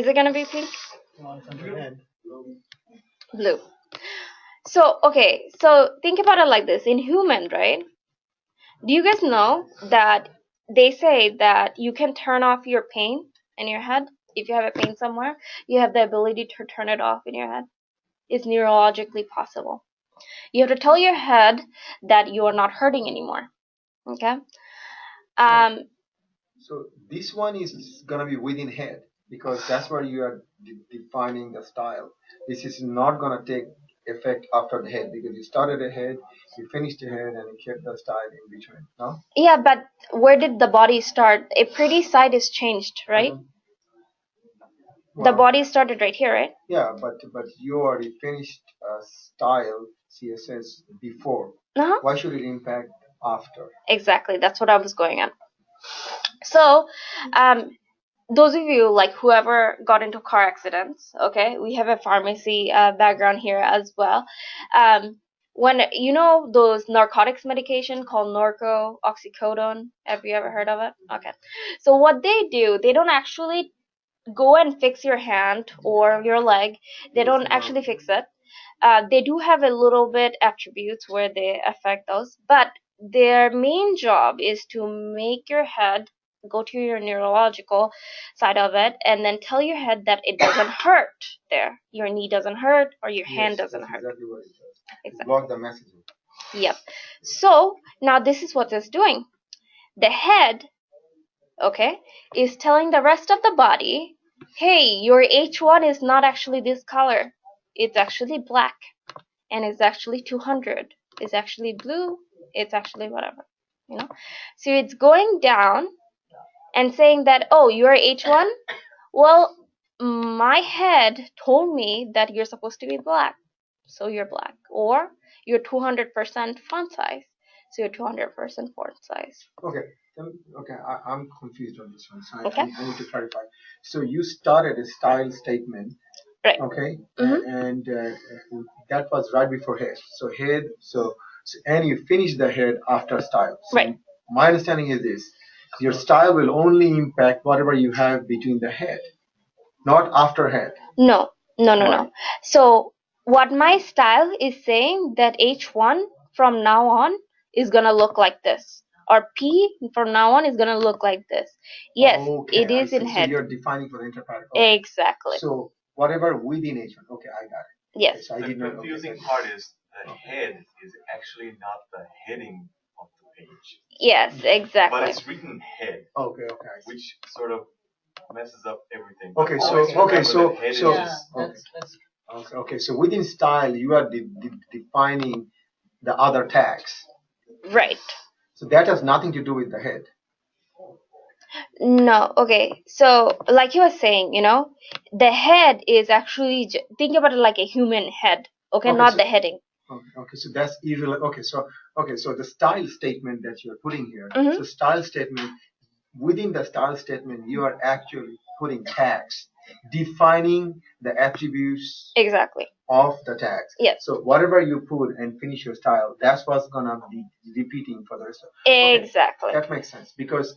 it gonna be pink? Well, it's under head. Blue. So okay. So think about it like this: in human, right? Do you guys know that they say that you can turn off your pain in your head? If you have a pain somewhere, you have the ability to turn it off in your head. It's neurologically possible. You have to tell your head that you are not hurting anymore. Okay. So this one is gonna be within head because that's where you are defining the style. This is not gonna take effect after the head because you started a head, you finished the head, and you kept the style in between. No? Yeah, but where did the body start? A pretty side is changed, right? The Well, body started right here, right? yeah, but you already finished style CSS before. Uh-huh. Why should it impact after? Exactly. That's what I was going on. So, those of you like whoever got into car accidents, okay, we have a pharmacy background here as well. When you know those narcotics medication called Norco, oxycodone, have you ever heard of it? Okay, so what they do, they don't actually go and fix your hand or your leg. They don't actually fix it. They do have a little bit attributes where they affect those, but their main job is to make your head go to your neurological side of it and then tell your head that it doesn't hurt there. Your knee doesn't hurt or your hand doesn't that's hurt. exactly what it does. Exactly. Block the messaging. Yep. So now this is what it's doing. The head, okay, is telling the rest of the body, hey, your H1 is not actually this color. It's actually black. And it's actually 200. It's actually blue. It's actually whatever. You know? So it's going down and saying that, oh, you're H1? Well, my head told me that you're supposed to be black. So you're black. Or you're 200% font size. So you're 200% font size. Okay. Okay, I'm confused on this one. So Okay. I need to clarify. So you started a style statement, Right. okay, Mhm. and that was right before head. So head, and you finish the head after style. So Right. my understanding is this: your style will only impact whatever you have between the head, not after head. No. Why? So what my style is saying that H1 from now on is gonna look like this, or P from now on is gonna look like this. Yes, Okay, it is in So head. you're defining for the enterprise. Okay. Exactly. So whatever within H1. Okay, I got it. Yes. Okay, so I The did not. confusing part is the head is actually not the heading of the page, Yes, but exactly. it's written head, Okay, okay. I see. which sort of messes up everything. Okay, But so always remember so that head so is Yeah, just that's okay. So within style, you are defining the other tags. Right. So that has nothing to do with the head. No, okay. So, like you were saying, the head is actually, think about it like a human head, okay? Okay, Not so- the heading. Okay, so that's irrelevant. Okay, so the style statement that you're putting here. Mhm. So style statement, within the style statement, you are actually putting tags, defining the attributes Exactly. of the tags. Yes. So whatever you put and finish your style, that's what's gonna be repeating for the rest of. Exactly. That makes sense because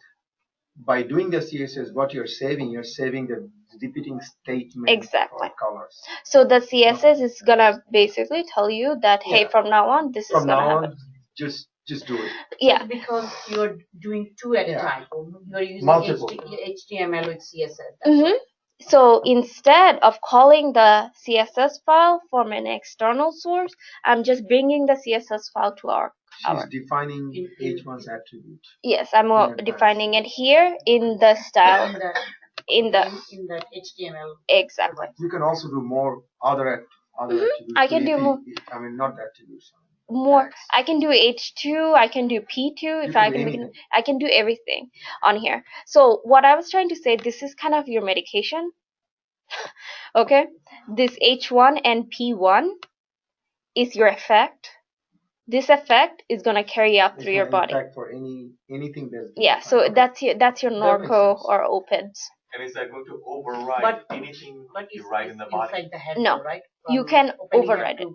by doing the CSS, what you're saving the repeating statement Exactly. of colors. So the CSS is gonna basically tell you that, hey, Yeah. from now on, this is From gonna now happen. on, just do it. Yeah. because you're doing two at a Yeah. time. You're using Multiple. HTML with CSS. That's Mm-hmm. why. So instead of calling the CSS file from an external source, I'm just bringing the CSS file to She's our. defining H1's attribute. Yes, I'm in advance. defining it here in the style. In the HTML. exactly. You can also do more other attributes. I can do more. I mean, not attributes. More. Tags. I can do H2. I can do P2. If can I do can make anything. I can do everything on here. So what I was trying to say, this is kind of your medication. Okay, this H1 and P1 is your effect. This effect is gonna carry out through your body. Effect for anything that's Yeah, so okay. that's your Norco or opens. And is that going to override anything you write in the body? Inside the head, No, right? you From can opening override head it.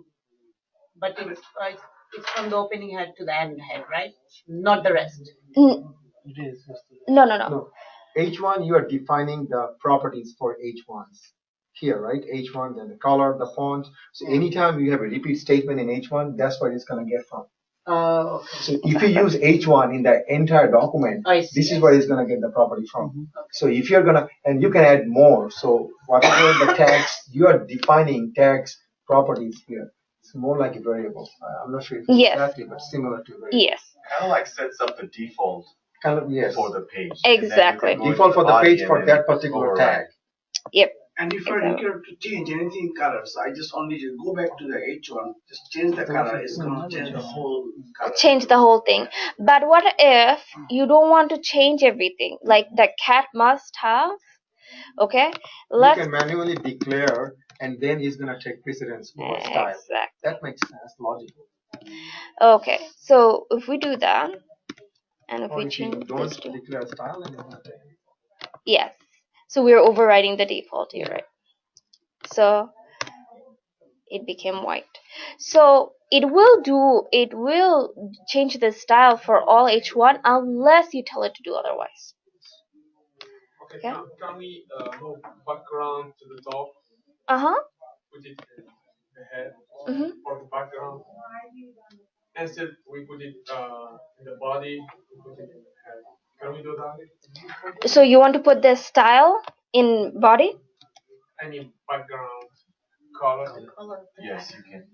But it's from the opening head to the end head, right? Not the rest. It is just No. No. H1, you are defining the properties for H1s. Here, right? H1, then the color, the font. So anytime you have a repeat statement in H1, that's what it's going to get from. Okay. So if you use H1 in the entire document, this is where it's going to get the property from. Okay. So if you're going to, and you can add more. So whatever the tags, you are defining tags properties here. It's more like a variable. I'm not sure if it's exactly, but similar to a variable. Yes. Kind of like sets up the default Yes. for the page. Exactly. Default for the page for that particular tag. Yep. And if I require to change anything in colors, I just only just go back to the H1, just change the color. It's gonna change the whole color. Change the whole thing. But what if you don't want to change everything? Like the cat must have. Okay. You can manually declare, and then it's gonna take precedence over style. Exactly. That makes sense, logical. Okay. So if we do that, and if Or we if you change don't this to declare style, then it's gonna take. yes. So we're overriding the default here, right? So it became white. So it will change the style for all H1 unless you tell it to do otherwise. Okay, can we move background to the top? Put it in the head for the background. Instead, we put it in the body, we put it in the head. Can we do that? So you want to put the style in body? Any background color? Yes, you can.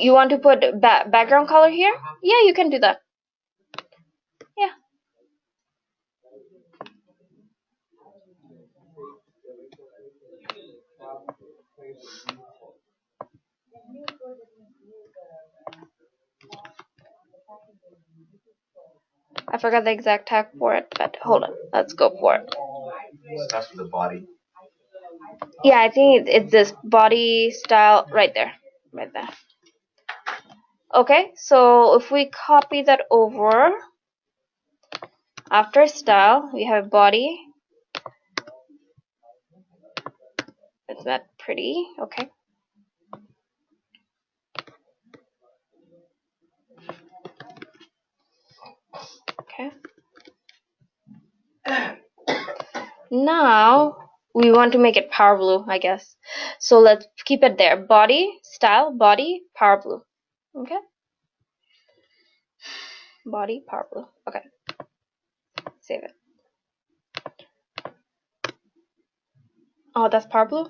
You want to put background color here? Yeah, you can do that. Yeah. I forgot the exact tag for it, but hold on. Let's go for it. Starts with the body. Yeah, I think it's this body style right there. Right there. Okay, so if we copy that over, after style, we have body. It's not pretty. Okay. Okay. Now we want to make it power blue, I guess. So let's keep it there. Body, style, body, power blue. Okay. Body, power blue. Okay. Save it. Oh, that's power blue?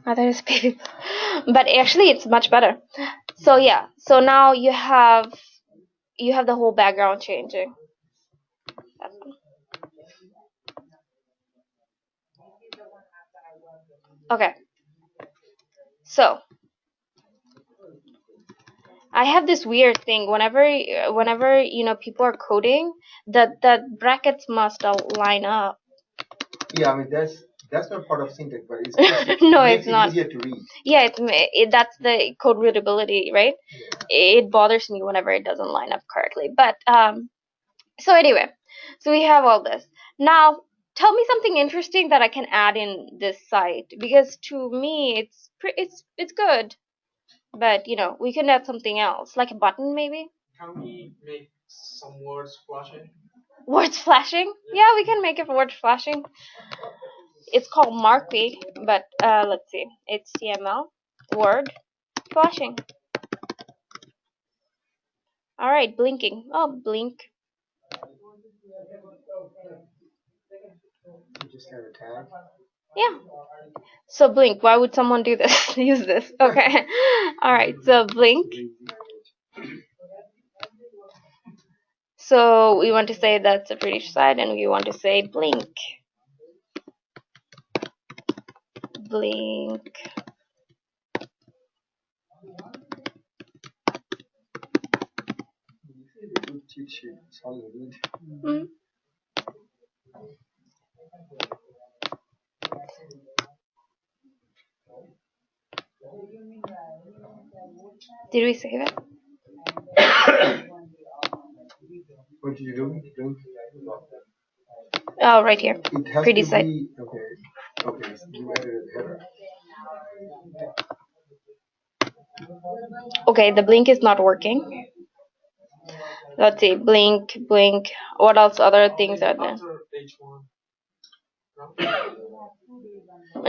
I thought it was baby blue. But actually it's much better. So yeah. So now you have the whole background changing. Okay. So I have this weird thing whenever people are coding, the brackets must all line up. Yeah, I mean that's not part of syntax, but it's No, makes it's not. it easier to read. Yeah, that's the code readability, right? Yeah. It bothers me whenever it doesn't line up correctly. But so anyway, so we have all this. Now, tell me something interesting that I can add in this site, because to me it's good. But we can add something else, like a button maybe. Can we make some words flashing? Words flashing? Yeah, we can make it words flashing. It's called Markby, but let's see. HTML word flashing. All right, blinking. Oh, blink. You just have a tag. Yeah. So blink. Why would someone do this? Use this. Okay. All right. So blink. So we want to say that's a British side, and we want to say blink. Blink. Mm. Did we save it? What did you do? Blink. Oh, right here. It has Pretty to side. be okay. Okay, you added a header. Okay, the blink is not working. Let's see. Blink, blink. What else? Other things are there? After H1.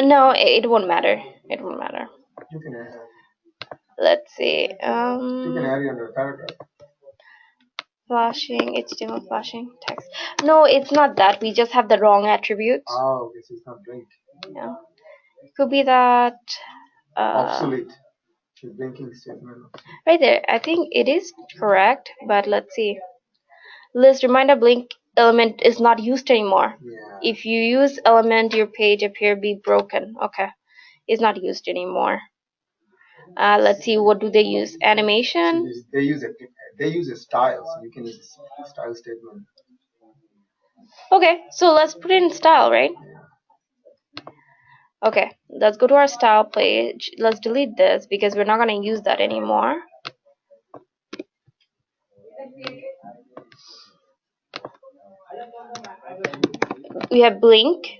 No, it won't matter. It won't matter. You can add. Let's see. You can add it under a paragraph. Flashing, HTML flashing text. No, it's not that. We just have the wrong attributes. Oh, okay, so it's not blink. Yeah. Could be that. Obsolete. The blinking statement. Right there. I think it is correct, but let's see. List reminder blink element is not used anymore. Yeah. If you use element, your page appear be broken. Okay. It's not used anymore. Let's see, what do they use? Animation. So they use a style, so you can use a style statement. Okay, so let's put it in style, right? Okay, let's go to our style page. Let's delete this because we're not going to use that anymore. We have blink.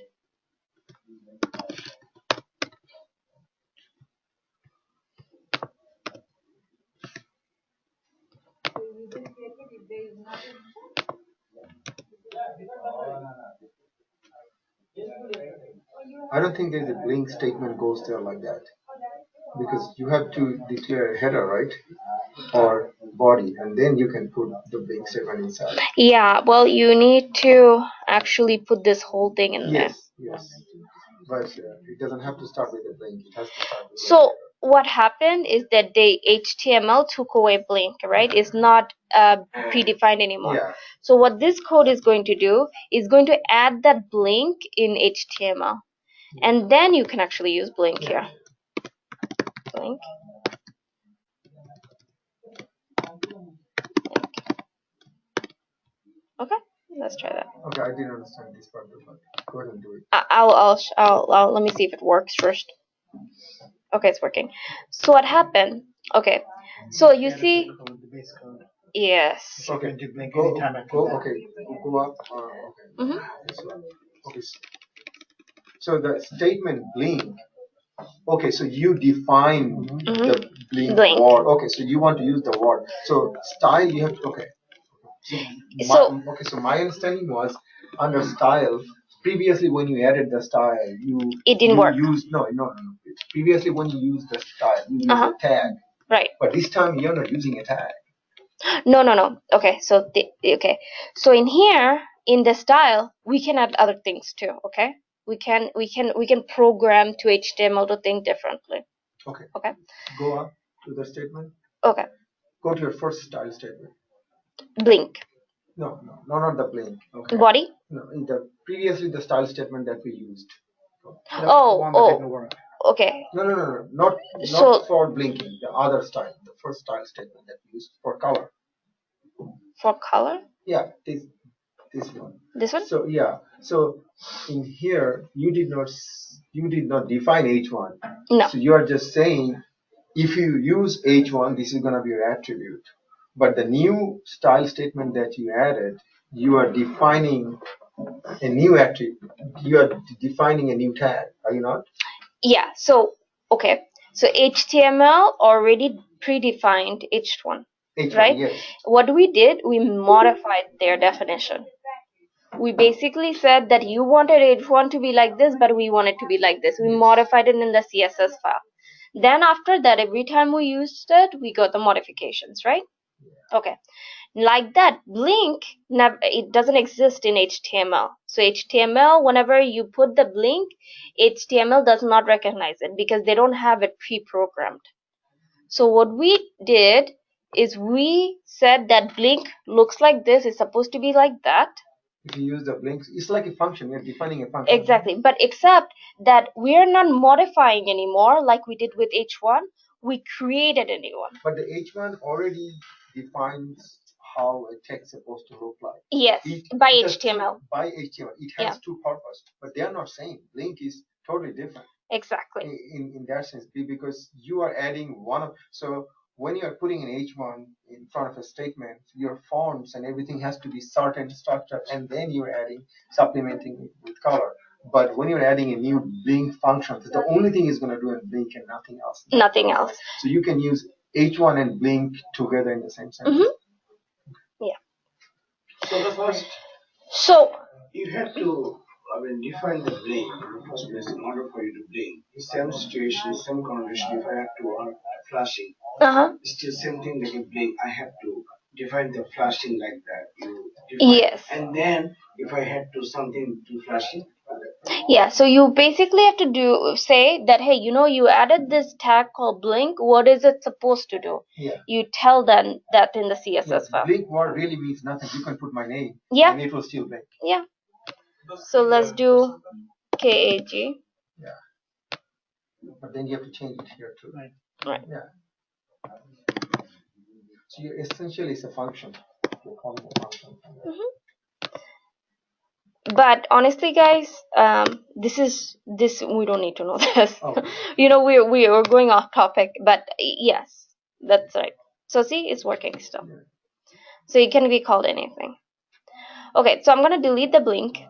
I don't think there's a blink statement goes there like that, because you have to declare a header, right, or body, and then you can put the blink statement inside. Yeah, well, you need to actually put this whole thing in there. Yes, but it doesn't have to start with a blink. It has to start with. So what happened is that the HTML took away blink, right? It's not predefined anymore. Yeah. So what this code is going to do is going to add that blink in HTML, and then you can actually use blink here. Blink. Okay, let's try that. Okay, I didn't understand this part, but go ahead and do it. I'll let me see if it works first. Okay, it's working. So what happened? Okay, so you see. Yes. Okay, go up. Okay. Okay. So the statement blink. Okay, so you define the blink word. Okay, so you want to use the word. So style, you have to. Okay. So my understanding was under style. Previously, when you added the style, it didn't work. No. Previously, when you used the style, you used a tag. Right. But this time, you're not using a tag. No. Okay, so so in here in the style we can add other things too. Okay, we can program to HTML to think differently. Okay. Okay. Go up to the statement. Okay. Go to your first style statement. Blink. No, not the blink. Okay. Body. No, in the previously the style statement that we used. Okay. No, not for blinking. The other style, the first style statement that we used for color. For color? Yeah, this one. This one? So yeah, so in here you did not define H1. No. So you are just saying if you use H1, this is gonna be your attribute. But the new style statement that you added, you are defining a new attribute. You are defining a new tag. Are you not? Yeah. So okay. So HTML already predefined H1. Right? Yes. What we did, we modified their definition. We basically said that you wanted H1 to be like this, but we want it to be like this. We modified it in the CSS file. Then after that, every time we used it, we got the modifications, right? Okay. Like that, blink it doesn't exist in HTML. So HTML, whenever you put the blink, HTML does not recognize it because they don't have it pre-programmed. So what we did is we said that blink looks like this, it's supposed to be like that. If you use the blinks, it's like a function. You're defining a function. Exactly, but except that we are not modifying anymore like we did with H1. We created a new one. But the H1 already defines how a text is supposed to look like. Yes, by HTML. By HTML. It has two purposes, but they are not same. Blink is totally different. Exactly. In that sense, because you are adding one of, so when you are putting an H1 in front of a statement, your fonts and everything has to be certain structure, and then you're adding, supplementing it with color. But when you're adding a new blink function, the only thing is going to do in blink and nothing else. Nothing else. So you can use H1 and blink together in the same sentence. Yeah. So the first, so you have to, define the blink in the first place in order for you to blink. Same situation, same condition. If I have to on flashing, still same thing like a blink. I have to define the flashing like that. You define, yes. And then if I had to something to flashing. Yeah, so you basically have to say that, hey, you added this tag called blink. What is it supposed to do? Yeah. You tell them that in the CSS file. Blink word really means nothing. You can put my name. Yeah. And it will still blink. Yeah. So let's do KAG. Yeah. But then you have to change it here too. Right. Yeah. So you essentially it's a function. You're calling a function. But honestly, guys, this we don't need to know this. Oh. We're going off topic, but yes, that's right. So see, it's working still. Yeah. So it can be called anything. Okay, so I'm gonna delete the blink.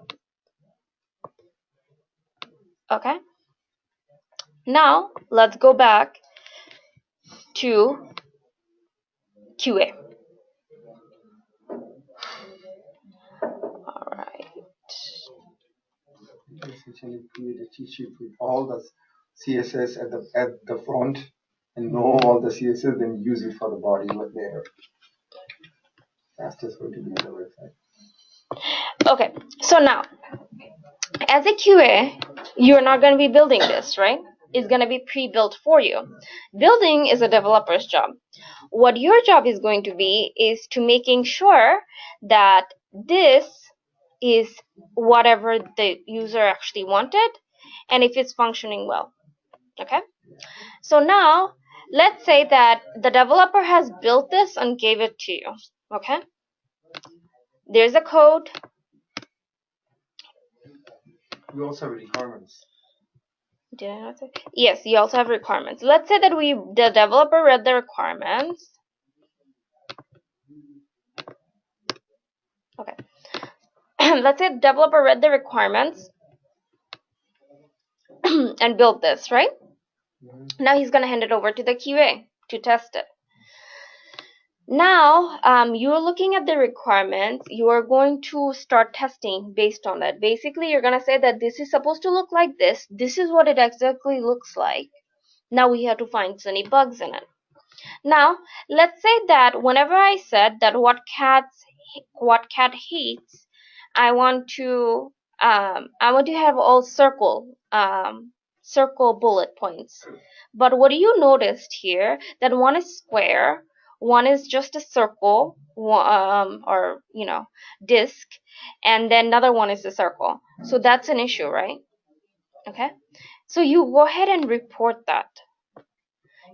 Okay. Now let's go back to QA. All right. Essentially create a cheat sheet with all the CSS at the front and know all the CSS, then use it for the body later. Fastest way to be on the website. Okay, so now as a QA, you're not going to be building this, right? It's going to be pre-built for you. Building is a developer's job. What your job is going to be is to making sure that this is whatever the user actually wanted and if it's functioning well. Okay? So now let's say that the developer has built this and gave it to you. Okay? There's a code. We also have requirements. Did I not say? Yes, you also have requirements. Let's say that the developer read the requirements. Okay. Let's say the developer read the requirements and built this, right? Now he's going to hand it over to the QA to test it. Now, you're looking at the requirements. You are going to start testing based on that. Basically, you're going to say that this is supposed to look like this. This is what it exactly looks like. Now we have to find any bugs in it. Now, let's say that whenever I said that what cat hates, I want to have all circle bullet points. But what you noticed here that one is square, one is just a circle, or disc, and then another one is a circle. So that's an issue, right? Okay. So you go ahead and report that.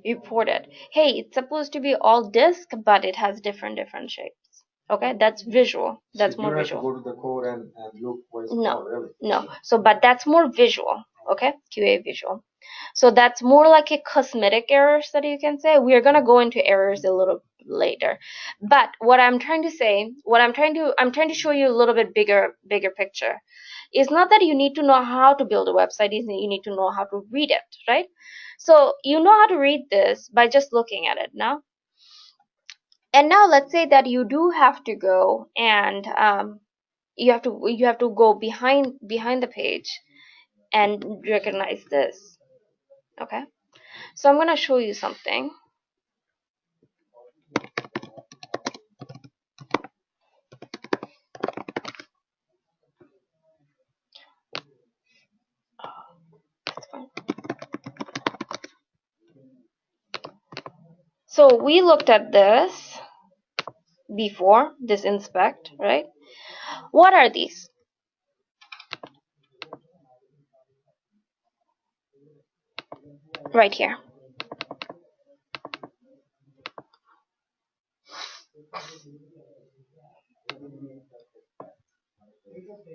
Report it. Hey, it's supposed to be all disc, but it has different shapes. Okay, that's visual. That's so more you visual. Have to go to the code and look where it's really. No. So, but that's more visual. Okay, QA visual. So that's more like a cosmetic errors that you can say. We're gonna go into errors a little later. But what I'm trying to say, I'm trying to show you a little bit bigger picture. It's not that you need to know how to build a website. You need to know how to read it, right? So you know how to read this by just looking at it now. And now let's say that you do have to go and you have to go behind the page and recognize this. Okay, so I'm gonna show you something. So we looked at this before, this inspect, right? What are these? Right here.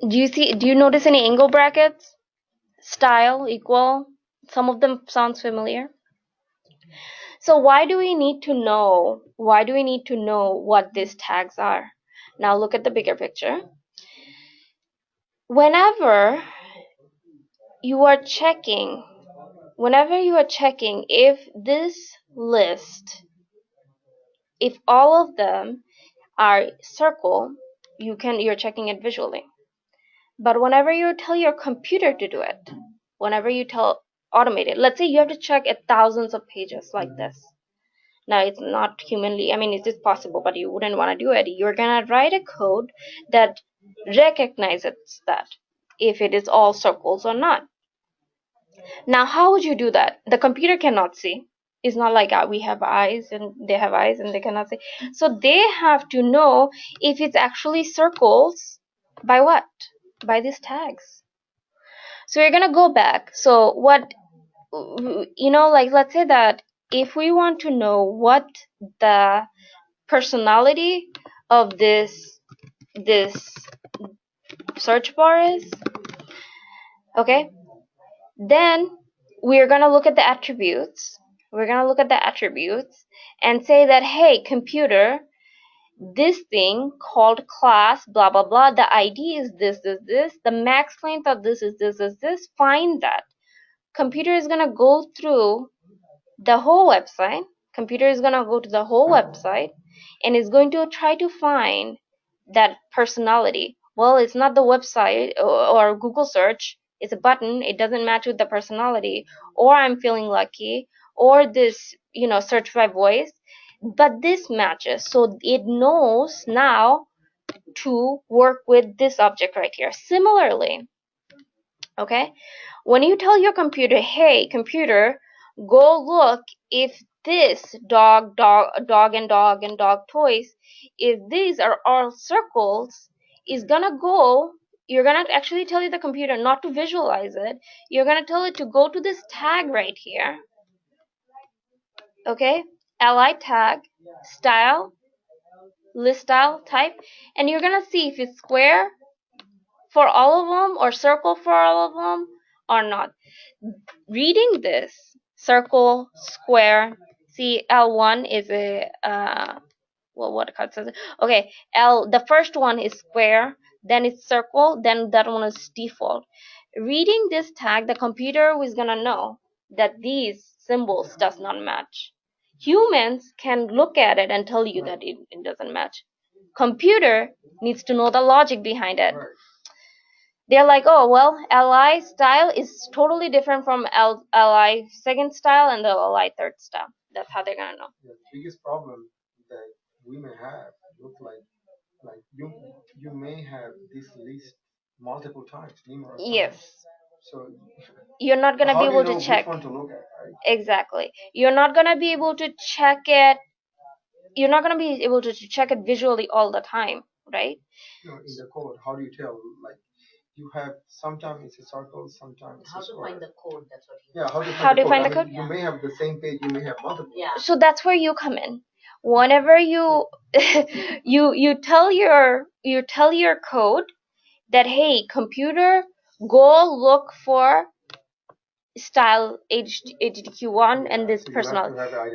Do you notice any angle brackets? Style, equal? Some of them sounds familiar. So why do we need to know? Why do we need to know what these tags are? Now look at the bigger picture. Whenever you are checking, if this list, if all of them are circle, you're checking it visually. But whenever you tell your computer to do it, whenever you tell automate it, let's say you have to check thousands of pages like this. Now it's not humanly, I mean, it is possible, but you wouldn't want to do it. You're gonna write a code that recognizes that if it is all circles or not. Now, how would you do that? The computer cannot see. It's not like we have eyes and they have eyes and they cannot see. So they have to know if it's actually circles by what? By these tags. So we're gonna go back. So what, like let's say that if we want to know what the personality of this search bar is, okay, then we're going to look at the attributes. We're going to look at the attributes and say that, hey, computer, this thing called class, blah, blah, blah, the ID is this, the max length of this is this, find that. Computer is going to go through the whole website. Computer is going to go to the whole website and is going to try to find that personality. Well, it's not the website or Google search. It's a button. It doesn't match with the personality. Or I'm feeling lucky. Or this, search by voice. But this matches. So it knows now to work with this object right here. Similarly, okay, when you tell your computer, hey, computer, go look if this dog and dog toys, if these are all circles, is gonna go, you're gonna actually tell the computer not to visualize it. You're gonna tell it to go to this tag right here, okay, li tag, style, list style type, and you're gonna see if it's square for all of them or circle for all of them or not. Reading this, circle, square, see L1 is a what card says it? Okay, the first one is square, then it's circle, then that one is default. Reading this tag, the computer is gonna know that these symbols does not match. Humans can look at it and tell you that it doesn't match. Computer needs to know the logic behind it. They're like, oh, well, li style is totally different from li second style and the li third style. That's how they're gonna know. The biggest problem that we may have look like you may have this list multiple times, numerous times. Yes. So you're not gonna be able to check. Which one to look at, right? Exactly. You're not gonna be able to check it. You're not gonna be able to check it visually all the time, right? In the code, how do you tell? Like, you have sometimes it's a circle, sometimes it's a square. How to find the code? That's what. Yeah, how do you find the code? You may have the same page, you may have multiple. Yeah. So that's where you come in. Whenever you you tell your code that, hey, computer, go look for style HDQ1 and this personality. You have to have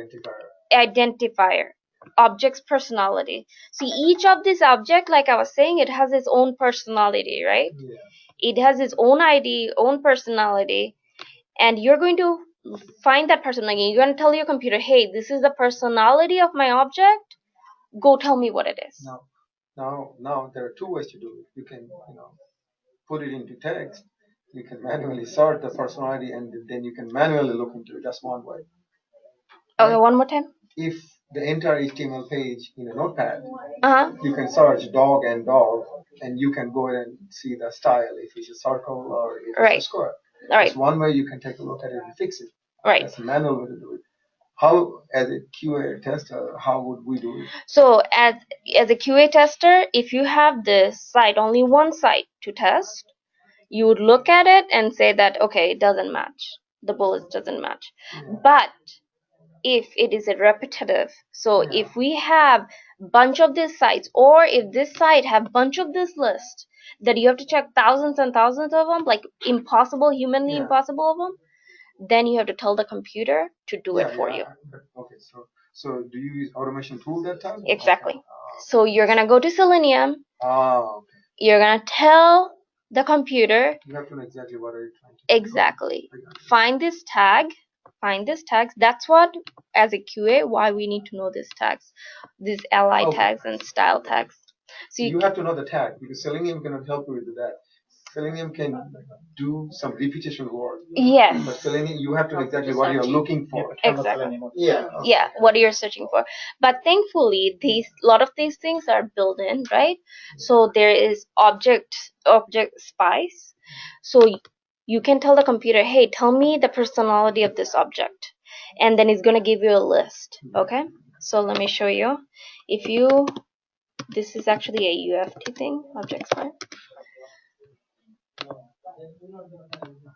an identifier, object's personality. See, each of this object, like I was saying, it has its own personality, right? Yeah. It has its own ID, own personality, and you're going to find that personality. You're going to tell your computer, hey, this is the personality of my object. Go tell me what it is. Now there are two ways to do it. You can, put it into text. You can manually sort the personality, and then you can manually look into it. That's one way. Okay, right? One more time. If the entire HTML page in a notepad, you can search dog and dog, and you can go and see the style, if it's a circle or if it's a square. Right. That's one way you can take a look at it and fix it. Right. That's a manual way to do it. How, as a QA tester, how would we do it? So as a QA tester, if you have this site, only one site to test, you would look at it and say that, okay, it doesn't match. The bullets doesn't match. But if it is a repetitive, so if we have bunch of these sites, or if this site have bunch of this list that you have to check thousands and thousands of them, like impossible, humanly impossible of them, then you have to tell the computer to do it for you. Okay, so do you use automation tool that time? Exactly. So you're gonna go to Selenium. Okay. You're gonna tell the computer. You have to know exactly what are you trying to do. Exactly. Find this tag. Find this tags. That's what, as a QA, why we need to know these tags, these li tags and style tags. So you have to know the tag, because Selenium cannot help you with that. Selenium can do some repetition work. Yes. But Selenium, you have to know exactly what you're looking for. Exactly. Yeah. Yeah, what you're searching for. But thankfully, these lot of these things are built in, right? So there is object spice. So you can tell the computer, hey, tell me the personality of this object, and then it's gonna give you a list. Okay. So let me show you. If you, this is actually a UFT thing, object spice.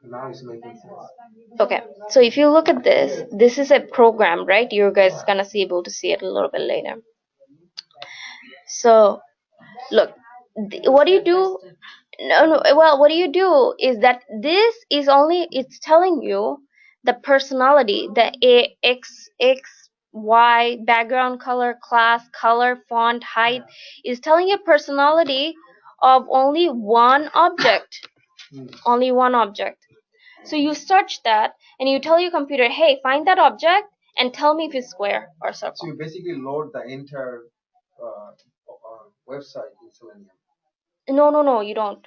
Now it's making sense. Okay, so if you look at this, this is a program, right? You guys gonna be able to see it a little bit later. So look, what do you do? No, well, what do you do is that this is only, it's telling you the personality, the y background color, class, color, font, height, is telling you personality of only one object. Only one object. So you search that and you tell your computer, hey, find that object and tell me if it's square or circle. So you basically load the entire website in Selenium. No, you don't.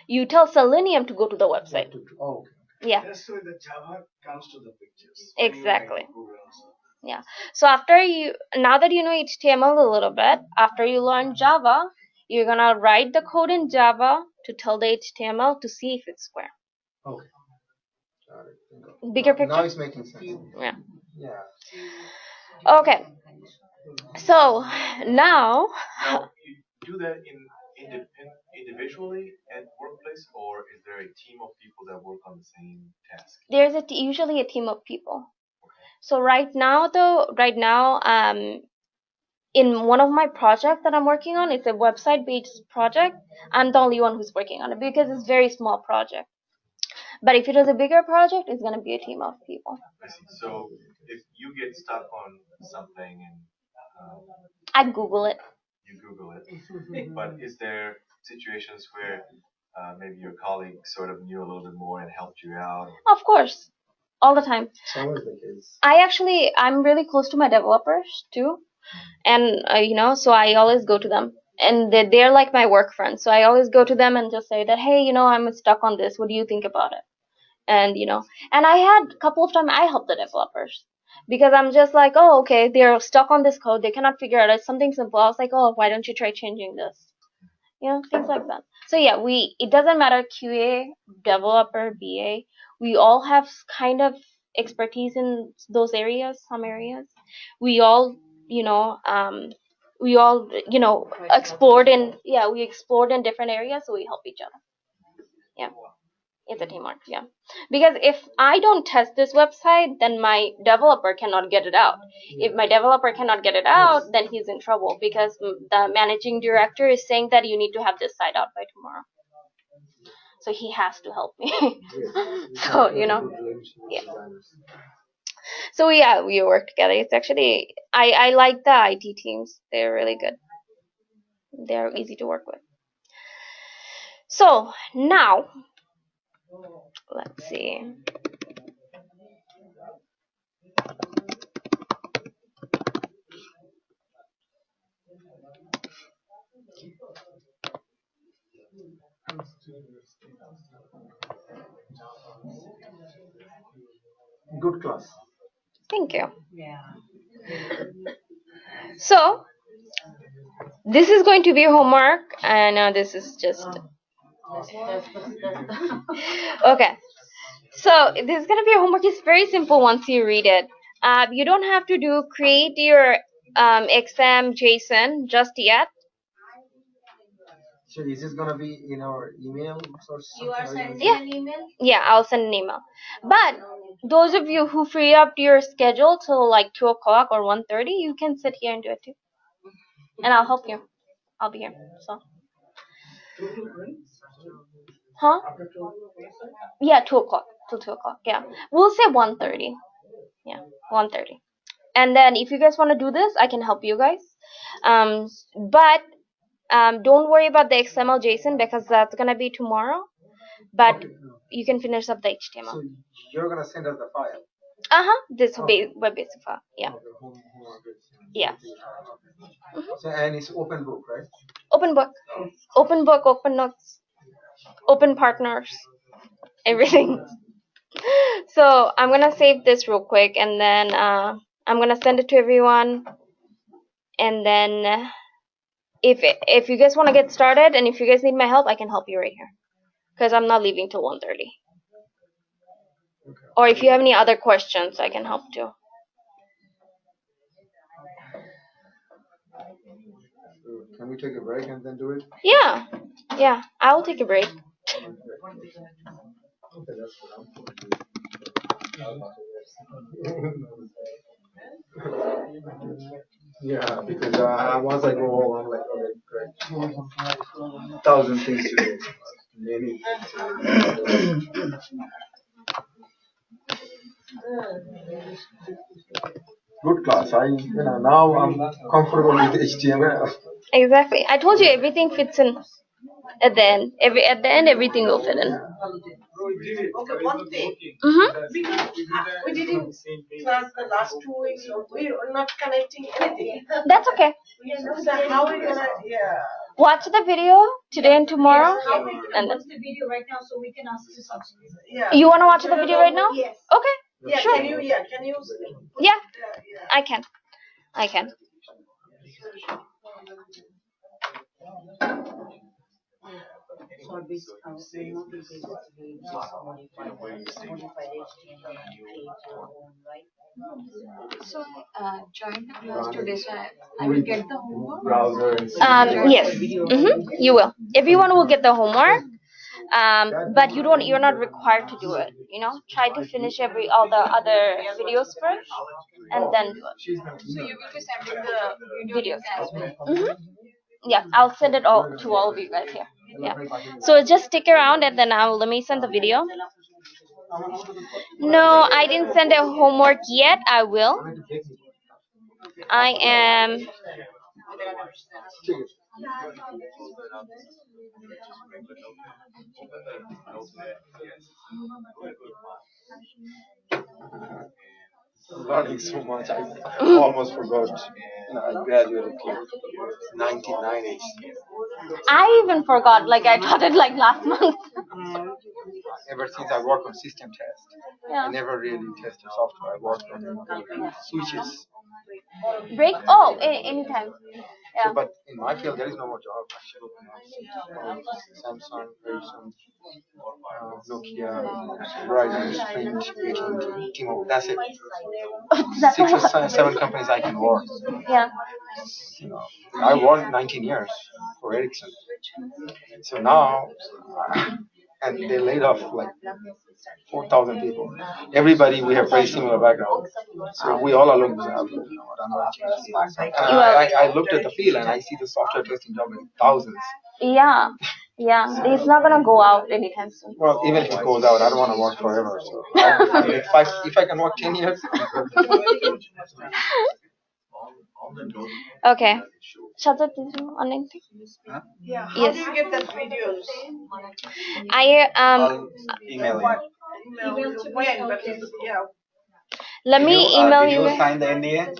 You tell Selenium to go to the website. Oh, okay. Yeah. That's why the Java comes to the pictures. Exactly. Yeah. So after you, now that you know HTML a little bit, after you learn Java, you're gonna write the code in Java to tell the HTML to see if it's square. Okay. Bigger picture? Now it's making sense. Yeah. Yeah. Okay. So now you do that individually at workplace, or is there a team of people that work on the same task? There's usually a team of people. So right now, in one of my projects that I'm working on, it's a website-based project. I'm the only one who's working on it because it's a very small project. But if it was a bigger project, it's gonna be a team of people. I see. So if you get stuck on something and I Google it. You Google it, but is there situations where maybe your colleague sort of knew a little bit more and helped you out? Of course, all the time. It's always the case. I'm really close to my developers too, and so I always go to them, and they're like my work friends. So I always go to them and just say that, hey, I'm stuck on this. What do you think about it? And and I had a couple of times I helped the developers because I'm just like, oh, okay, they're stuck on this code. They cannot figure it out. It's something simple. I was like, oh, why don't you try changing this? Things like that. So yeah, it doesn't matter QA, developer, BA. We all have kind of expertise in those areas, some areas. We all, explored we explored in different areas, so we help each other. Yeah. It's a teamwork, yeah. Because if I don't test this website, then my developer cannot get it out. If my developer cannot get it out, then he's in trouble because the managing director is saying that you need to have this site out by tomorrow. So he has to help me. So, yeah. So yeah, we work together. It's actually, I like the IT teams. They're really good. They're easy to work with. So now, let's see. Good class. Thank you. Yeah. So this is going to be homework, and this is just okay. So this is gonna be a homework. It's very simple once you read it. You don't have to create your XM JSON just yet. So is this gonna be in our email or You are something? sending an email? Yeah, I'll send an email. But those of you who free up your schedule till like 2 o'clock or 1:30, you can sit here and do it too. And I'll help you. I'll be here. So. Huh? Yeah, 2 o'clock. Till 2 o'clock. Yeah. We'll say 1:30. Yeah, 1:30. And then if you guys want to do this, I can help you guys. But don't worry about the XML JSON because that's gonna be tomorrow. But Okay. you can finish up the HTML. So you're gonna send us the file. This Okay. web basic file. Yeah. Okay. Yeah. So and it's open book, right? Open book. Open book. Open notes. Open partners. Everything. So I'm gonna save this real quick, and then I'm gonna send it to everyone, and then if you guys want to get started, and if you guys need my help, I can help you right here, because I'm not leaving till 1:30. Or if you have any other questions, I can help too. So can we take a break and then do it? Yeah, I will take a break. Okay, that's yeah, because once I go home, I'm like, okay, great. 1,000 things to do. Many. Good class. Now I'm comfortable with HTML. Exactly. I told you everything fits in at the end. At the end, everything will fit in. Okay, one thing. Mm-hmm. We didn't class the last 2 weeks. We are not connecting anything. That's okay. So how are we gonna? Yeah. Watch the video today and tomorrow. And Watch the video right now so we can ask you something. Yeah. you want to watch the video right now? Yes. Okay. Yeah. Sure. Can you? Yeah. Can you? Yeah, Yeah. I can. So basically, we will be basically just modified HTML and create your own, right? So I joined the class today, so I will get the homework. Browser. Yes. You will. Everyone will get the homework. But you're not required to do it. Try to finish all the other videos first, and then do it. So you will be sending the video Videos. as well. Yeah, I'll send it all to all of you guys here. Yeah. So just stick around, and then let me send the video. No, I didn't send a homework yet. I will. I am. Learning so much, I almost forgot. I graduated like 99 HTML. I even forgot. Like I taught it like last month. Ever since I worked on system test, Yeah. I never really tested software. I worked on switches. Break? Oh, anytime. Yeah. So, but in my field, there is no more job actually. Samsung, Ericsson, Nokia, Verizon, Sprint, AT&T, T-Mobile. That's it. That's 6 or 7 companies I can work. Yeah. I worked 19 years for Ericsson. So now, and they laid off like 4,000 people. Everybody, we have very similar background. So we all are looking for what I'm going to change. I looked at the field and I see the software testing job in thousands. Yeah. It's not gonna go out anytime soon. Well, even if it goes out, I don't want to work forever. So if I can work 10 years. Okay. Shazad, did you on anything? Huh? Yeah. How Yes. do you get that videos? I'll email you. Email to when? But yeah. Let me email Did you you. sign the NDA?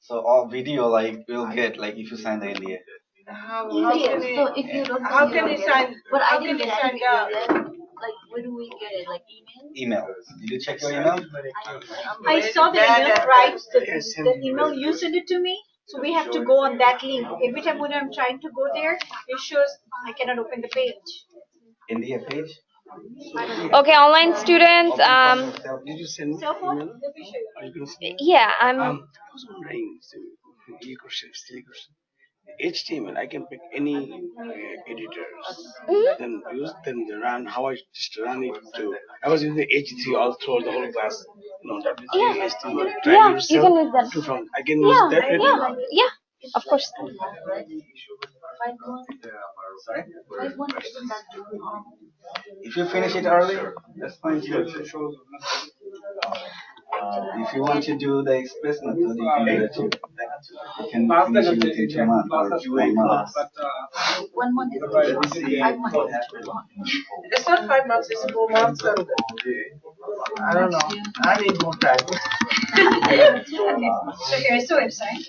So all video like we'll get like if you sign the NDA. How can we? So if you don't, How can we sign? but How I can didn't we get sign it. down? Like, where do we get it? Like email? Email. Did you check your email? I saw the email, right? The email you sent it to me. So we have to go on that link. Every time when I'm trying to go there, it shows I cannot open the page. NDA page? Okay, online students. Did you send me email? Are you gonna send me? Yeah, I was wondering, so, silly question. HTML, I can pick any editors, then use them to run. How I just run it to? I was using H3 all throughout the whole class. No, that is yeah, HTML. Try yeah. You yourself can use that. to from. I can use that. Yeah, yeah. Of course. Sorry? If you finish it early, that's fine too. If you want to do the express method, you can do that too. You can finish it within 2 months or 1 month. 1 month is 5 months. It's not 5 months, it's 4 months. I don't know. I need more time. So here's the website.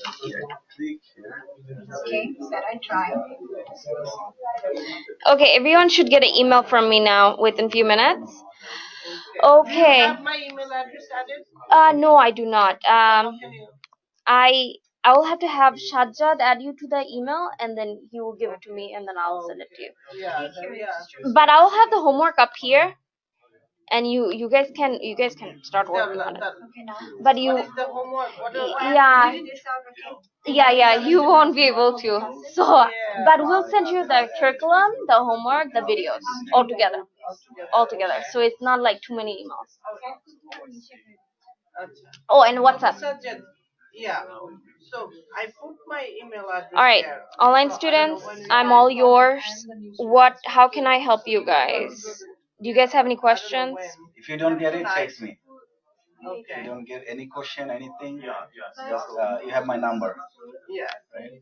Okay, that I try. Okay, everyone should get an email from me now within a few minutes. Do you Okay. have my email address added? No, I do not. I will have to have Shajjad add you to the email, and then he will give it to me, and then I'll send it to you. Yeah, But I'll have the homework up here, and you guys can start working on it. But you, What is the homework? yeah, you won't be able to. So, but we'll send you the curriculum, the homework, the videos all together. So it's not like too many emails. Oh, and WhatsApp. Yeah. So I put my email address. All right, there. online So students, I'm all yours. How can I help you guys? Do you guys have any questions? If you don't get it, text me. If Okay. you don't get any question, anything, just you have my number. Yeah. Right?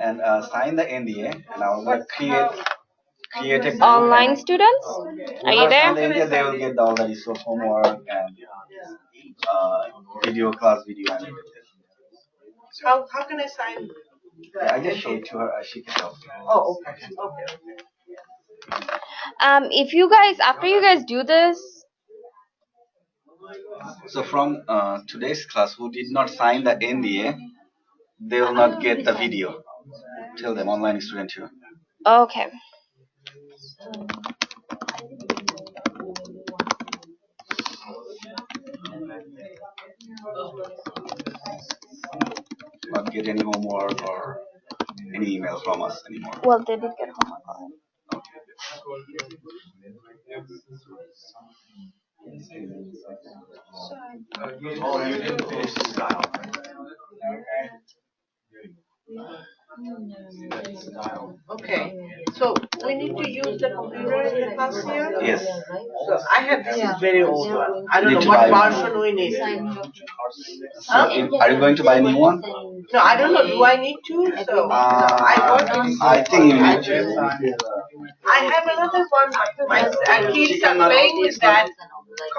And sign the NDA, and I will create a group. Online students, are you Sign the there? NDA, they will get all the resource homework and video class video and everything. How can I sign? Yeah, I just showed it to her. She can help you. Oh, okay. If you guys, after you guys do this, So from today's class, who did not sign the NDA, they will not get the video. Tell them, online student too. okay. Not get any homework or any email from us anymore. Well, they did get homework already. Oh, you didn't finish the style. Okay. So we need to use the computer in the class here? Yes. So I have this is very old one. I don't Need know to what buy version we need. So are you going to buy a new one? No, I don't know. Do I need to? So I think you need to. I have another one. My kids are playing with that.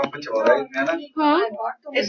Comfortable, right, Nana? Hmm? It's